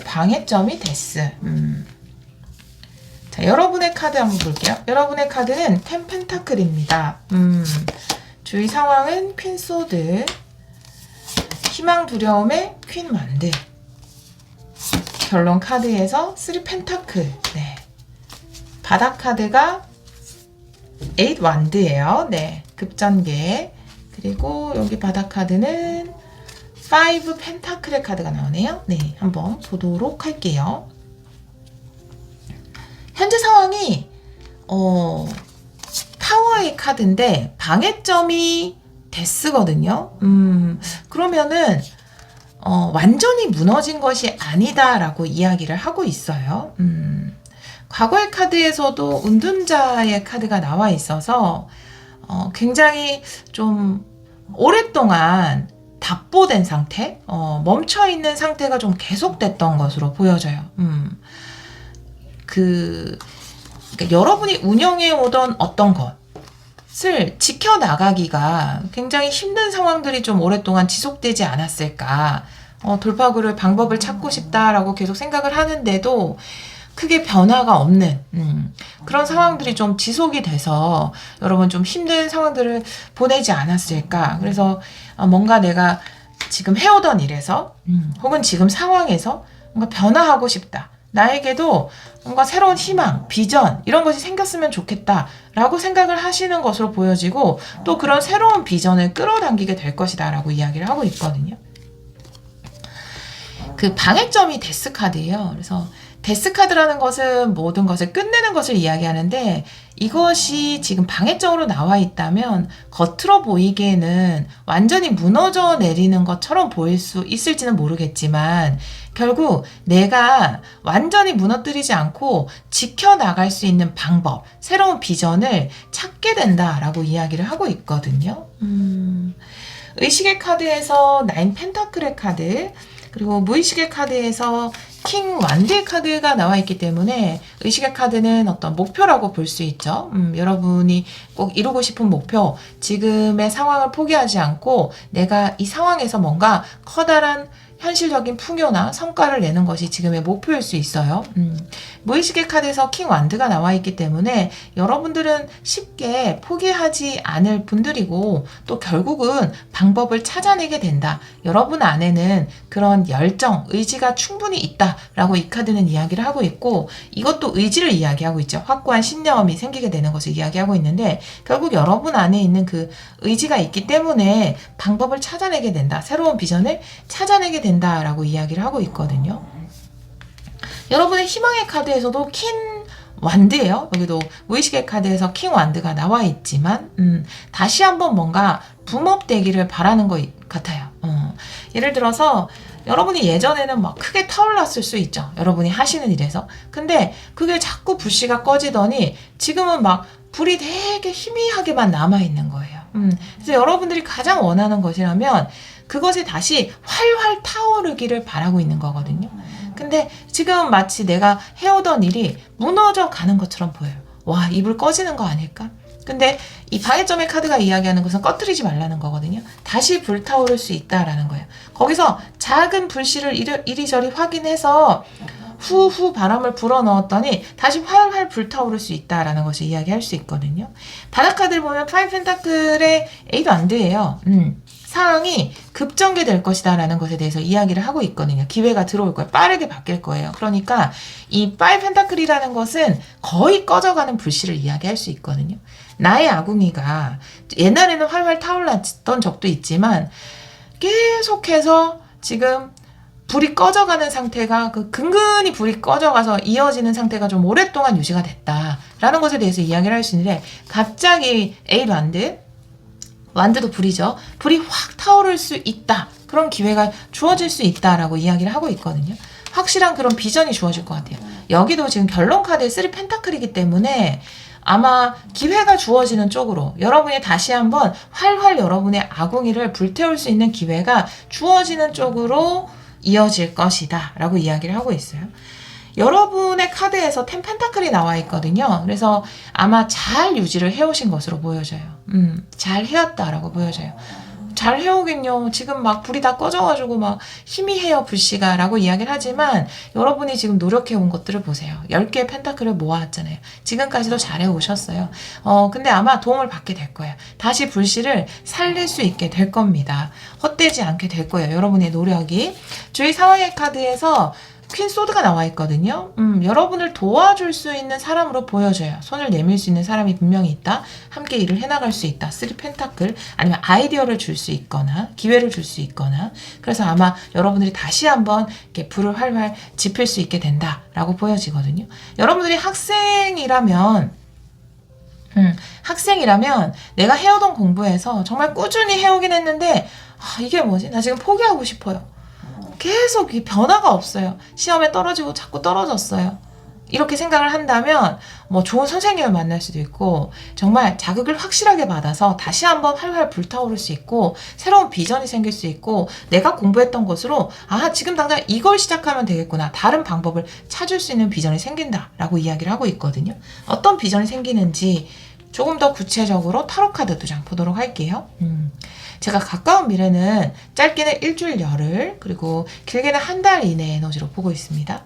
방해점이 데스. 자, 여러분의 카드 한번 볼게요. 여러분의 카드는 10 펜타클입니다. 주의 상황은 퀸 소드, 희망 두려움의 퀸 완드. 결론 카드에서 3 펜타클. 네. 바닥 카드가 8 완드예요. 네. 급전개. 그리고 여기 바닥 카드는 5 펜타클의 카드가 나오네요. 네, 한번 보도록 할게요. 현재 상황이 타워의 카드인데 방해점이 데스거든요. 그러면은 완전히 무너진 것이 아니다라고 이야기를 하고 있어요. 과거의 카드에서도 은둔자의 카드가 나와 있어서 굉장히 좀 오랫동안 답보된 상태, 멈춰있는 상태가 좀 계속됐던 것으로 보여져요. 그러니까 여러분이 운영해 오던 어떤 것을 지켜나가기가 굉장히 힘든 상황들이 좀 오랫동안 지속되지 않았을까. 돌파구를, 방법을 찾고 싶다라고 계속 생각을 하는데도 크게 변화가 없는 그런 상황들이 좀 지속이 돼서 여러분 좀 힘든 상황들을 보내지 않았을까. 그래서 뭔가 내가 지금 해오던 일에서 혹은 지금 상황에서 뭔가 변화하고 싶다. 나에게도 뭔가 새로운 희망, 비전 이런 것이 생겼으면 좋겠다라고 생각을 하시는 것으로 보여지고, 또 그런 새로운 비전을 끌어당기게 될 것이다 라고 이야기를 하고 있거든요. 그 방해점이 데스 카드예요. 그래서 데스 카드라는 것은 모든 것을 끝내는 것을 이야기하는데 이것이 지금 방해적으로 나와 있다면 겉으로 보이기에는 완전히 무너져 내리는 것처럼 보일 수 있을지는 모르겠지만 결국 내가 완전히 무너뜨리지 않고 지켜나갈 수 있는 방법, 새로운 비전을 찾게 된다라고 이야기를 하고 있거든요. 의식의 카드에서 9 펜타클의 카드, 그리고 무의식의 카드에서 킹 완드의 카드가 나와 있기 때문에 의식의 카드는 어떤 목표라고 볼 수 있죠. 여러분이 꼭 이루고 싶은 목표, 지금의 상황을 포기하지 않고 내가 이 상황에서 뭔가 커다란 현실적인 풍요나 성과를 내는 것이 지금의 목표일 수 있어요. 무의식의 카드에서 킹 완드가 나와 있기 때문에 여러분들은 쉽게 포기하지 않을 분들이고 또 결국은 방법을 찾아내게 된다. 여러분 안에는 그런 열정, 의지가 충분히 있다라고 이 카드는 이야기를 하고 있고 이것도 의지를 이야기하고 있죠. 확고한 신념이 생기게 되는 것을 이야기하고 있는데 결국 여러분 안에 있는 그 의지가 있기 때문에 방법을 찾아내게 된다. 새로운 비전을 찾아내게 된다라고 이야기를 하고 있거든요. 여러분의 희망의 카드에서도 킹 완드예요. 여기도 무의식의 카드에서 킹 완드가 나와 있지만 다시 한번 뭔가 붐업되기를 바라는 것 같아요. 예를 들어서 여러분이 예전에는 막 크게 타올랐을 수 있죠. 여러분이 하시는 일에서. 근데 그게 자꾸 불씨가 꺼지더니 지금은 막 불이 되게 희미하게만 남아있는 거예요. 그래서 여러분들이 가장 원하는 것이라면 그것이 다시 활활 타오르기를 바라고 있는 거거든요. 근데 지금 마치 내가 해오던 일이 무너져 가는 것처럼 보여요. 와, 이 불 꺼지는 거 아닐까? 근데 이 방해점의 카드가 이야기하는 것은 꺼뜨리지 말라는 거거든요. 다시 불타오를 수 있다라는 거예요. 거기서 작은 불씨를 이리저리 확인해서 후후 바람을 불어넣었더니 다시 활활 불타오를 수 있다라는 것을 이야기할 수 있거든요. 바닥 카드를 보면 5 펜타클의 8 완드예요. 상황이 급전개될 것이다 라는 것에 대해서 이야기를 하고 있거든요. 기회가 들어올 거예요. 빠르게 바뀔 거예요. 그러니까 이 5 펜타클이라는 것은 거의 꺼져가는 불씨를 이야기할 수 있거든요. 나의 아궁이가 옛날에는 활활 타올랐던 적도 있지만 계속해서 지금 불이 꺼져가는 상태가 근근히 불이 꺼져가서 이어지는 상태가 좀 오랫동안 유지가 됐다라는 것에 대해서 이야기를 할 수 있는데 갑자기 8 완드도 불이죠. 불이 확 타오를 수 있다. 그런 기회가 주어질 수 있다라고 이야기를 하고 있거든요. 확실한 그런 비전이 주어질 것 같아요. 여기도 지금 결론 카드의 3 펜타클이기 때문에 아마 기회가 주어지는 쪽으로 여러분이 다시 한번 활활 여러분의 아궁이를 불태울 수 있는 기회가 주어지는 쪽으로 이어질 것이다 라고 이야기를 하고 있어요. 여러분의 카드에서 10 펜타클이 나와 있거든요. 그래서 아마 잘 유지를 해오신 것으로 보여져요. 잘 해왔다라고 보여져요. 잘 해오긴요. 지금 막 불이 다 꺼져가지고 막 희미해요 불씨가 라고 이야기를 하지만 여러분이 지금 노력해온 것들을 보세요. 10개의 펜타클을 모아왔잖아요. 지금까지도 잘 해오셨어요. 근데 아마 도움을 받게 될 거예요. 다시 불씨를 살릴 수 있게 될 겁니다. 헛되지 않게 될 거예요. 여러분의 노력이. 주의 상황의 카드에서 퀸 소드가 나와 있거든요. 여러분을 도와줄 수 있는 사람으로 보여져요. 손을 내밀 수 있는 사람이 분명히 있다. 함께 일을 해나갈 수 있다. 3 펜타클 아니면 아이디어를 줄 수 있거나 기회를 줄 수 있거나 그래서 아마 여러분들이 다시 한번 이렇게 불을 활활 지필 수 있게 된다라고 보여지거든요. 여러분들이 학생이라면 내가 해오던 공부에서 정말 꾸준히 해오긴 했는데 이게 뭐지? 나 지금 포기하고 싶어요. 계속 이 변화가 없어요. 시험에 떨어지고 자꾸 떨어졌어요. 이렇게 생각을 한다면 뭐 좋은 선생님을 만날 수도 있고 정말 자극을 확실하게 받아서 다시 한번 활활 불타오를 수 있고 새로운 비전이 생길 수 있고 내가 공부했던 것으로 지금 당장 이걸 시작하면 되겠구나. 다른 방법을 찾을 수 있는 비전이 생긴다라고 이야기를 하고 있거든요. 어떤 비전이 생기는지 조금 더 구체적으로 타로 카드 2장 보도록 할게요. 제가 가까운 미래는 짧게는 일주일 열흘 그리고 길게는 한 달 이내 에너지로 보고 있습니다.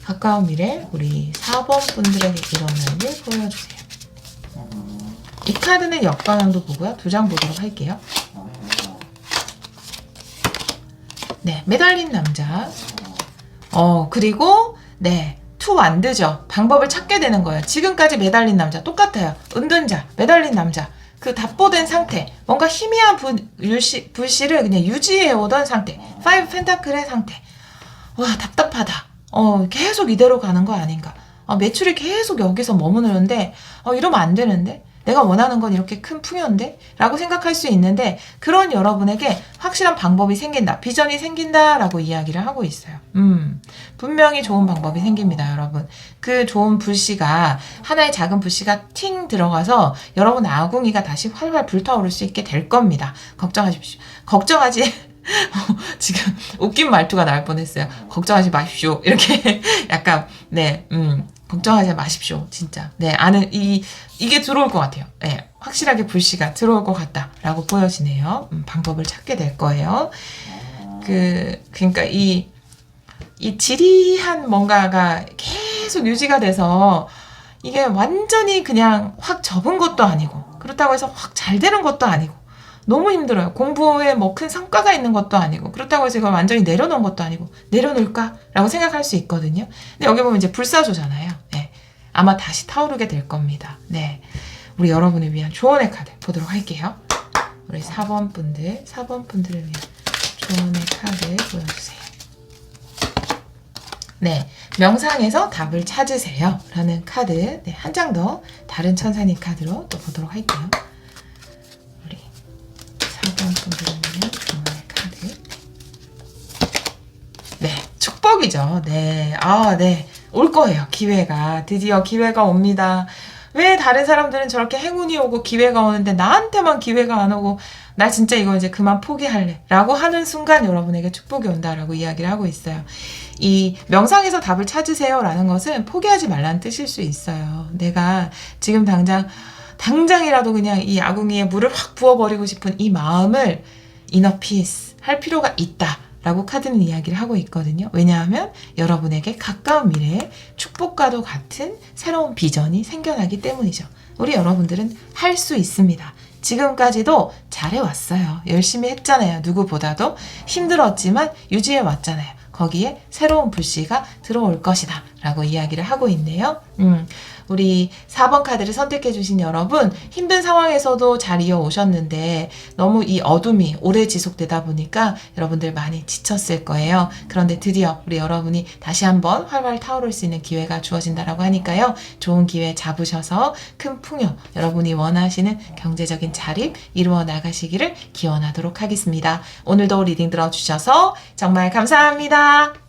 가까운 미래 우리 4번 분들에게 일어날 일 보여주세요. 이 카드는 역방향도 보고요. 2장 보도록 할게요. 네, 매달린 남자. 그리고 투 완드죠. 방법을 찾게 되는 거예요. 지금까지 매달린 남자 똑같아요. 은둔자, 매달린 남자. 그 답보된 상태, 뭔가 희미한 불씨를 그냥 유지해 오던 상태, 5 펜타클의 상태. 와, 답답하다. 계속 이대로 가는 거 아닌가. 매출이 계속 여기서 머무르는데, 이러면 안 되는데? 내가 원하는 건 이렇게 큰 풍요인데? 라고 생각할 수 있는데, 그런 여러분에게 확실한 방법이 생긴다, 비전이 생긴다, 라고 이야기를 하고 있어요. 분명히 좋은 방법이 생깁니다, 여러분. 그 좋은 불씨가, 하나의 작은 불씨가 팅 들어가서 여러분 아궁이가 다시 활활 불타오를 수 있게 될 겁니다. 걱정하십시오. 지금 웃긴 말투가 나올 뻔했어요. 걱정하지 마십시오. 이렇게 약간 걱정하지 마십시오. 진짜. 네, 이게 들어올 것 같아요. 네, 확실하게 불씨가 들어올 것 같다라고 보여지네요. 방법을 찾게 될 거예요. 그러니까 이 지리한 뭔가가 계속 유지가 돼서 이게 완전히 그냥 확 접은 것도 아니고, 그렇다고 해서 확 잘 되는 것도 아니고, 너무 힘들어요. 공부에 뭐 큰 성과가 있는 것도 아니고, 그렇다고 해서 이걸 완전히 내려놓은 것도 아니고, 내려놓을까? 라고 생각할 수 있거든요. 근데 여기 보면 이제 불사조잖아요. 네. 아마 다시 타오르게 될 겁니다. 네. 우리 여러분을 위한 조언의 카드 보도록 할게요. 우리 4번 분들을 위한 조언의 카드 보여주세요. 네. 명상에서 답을 찾으세요. 라는 카드. 네. 한 장 더 다른 천사님 카드로 또 보도록 할게요. 4번 분들을 위한 조언의 카드. 네, 축복이죠. 네, 네, 올 거예요. 기회가. 드디어 기회가 옵니다. 왜 다른 사람들은 저렇게 행운이 오고 기회가 오는데 나한테만 기회가 안 오고, 나 진짜 이거 이제 그만 포기할래 라고 하는 순간 여러분에게 축복이 온다라고 이야기를 하고 있어요. 이 명상에서 답을 찾으세요 라는 것은 포기하지 말라는 뜻일 수 있어요. 내가 지금 당장이라도 그냥 이 아궁이에 물을 확 부어버리고 싶은 이 마음을 이너 피스 할 필요가 있다 라고 카드는 이야기를 하고 있거든요. 왜냐하면 여러분에게 가까운 미래에 축복과도 같은 새로운 비전이 생겨나기 때문이죠. 우리 여러분들은 할 수 있습니다. 지금까지도 잘해왔어요. 열심히 했잖아요. 누구보다도 힘들었지만 유지해왔잖아요. 거기에 새로운 불씨가 들어올 것이다 라고 이야기를 하고 있네요. 우리 4번 카드를 선택해 주신 여러분, 힘든 상황에서도 잘 이어오셨는데 너무 이 어둠이 오래 지속되다 보니까 여러분들 많이 지쳤을 거예요. 그런데 드디어 우리 여러분이 다시 한번 활활 타오를 수 있는 기회가 주어진다라고 하니까요. 좋은 기회 잡으셔서 큰 풍요, 여러분이 원하시는 경제적인 자립 이루어 나가시기를 기원하도록 하겠습니다. 오늘도 리딩 들어주셔서 정말 감사합니다.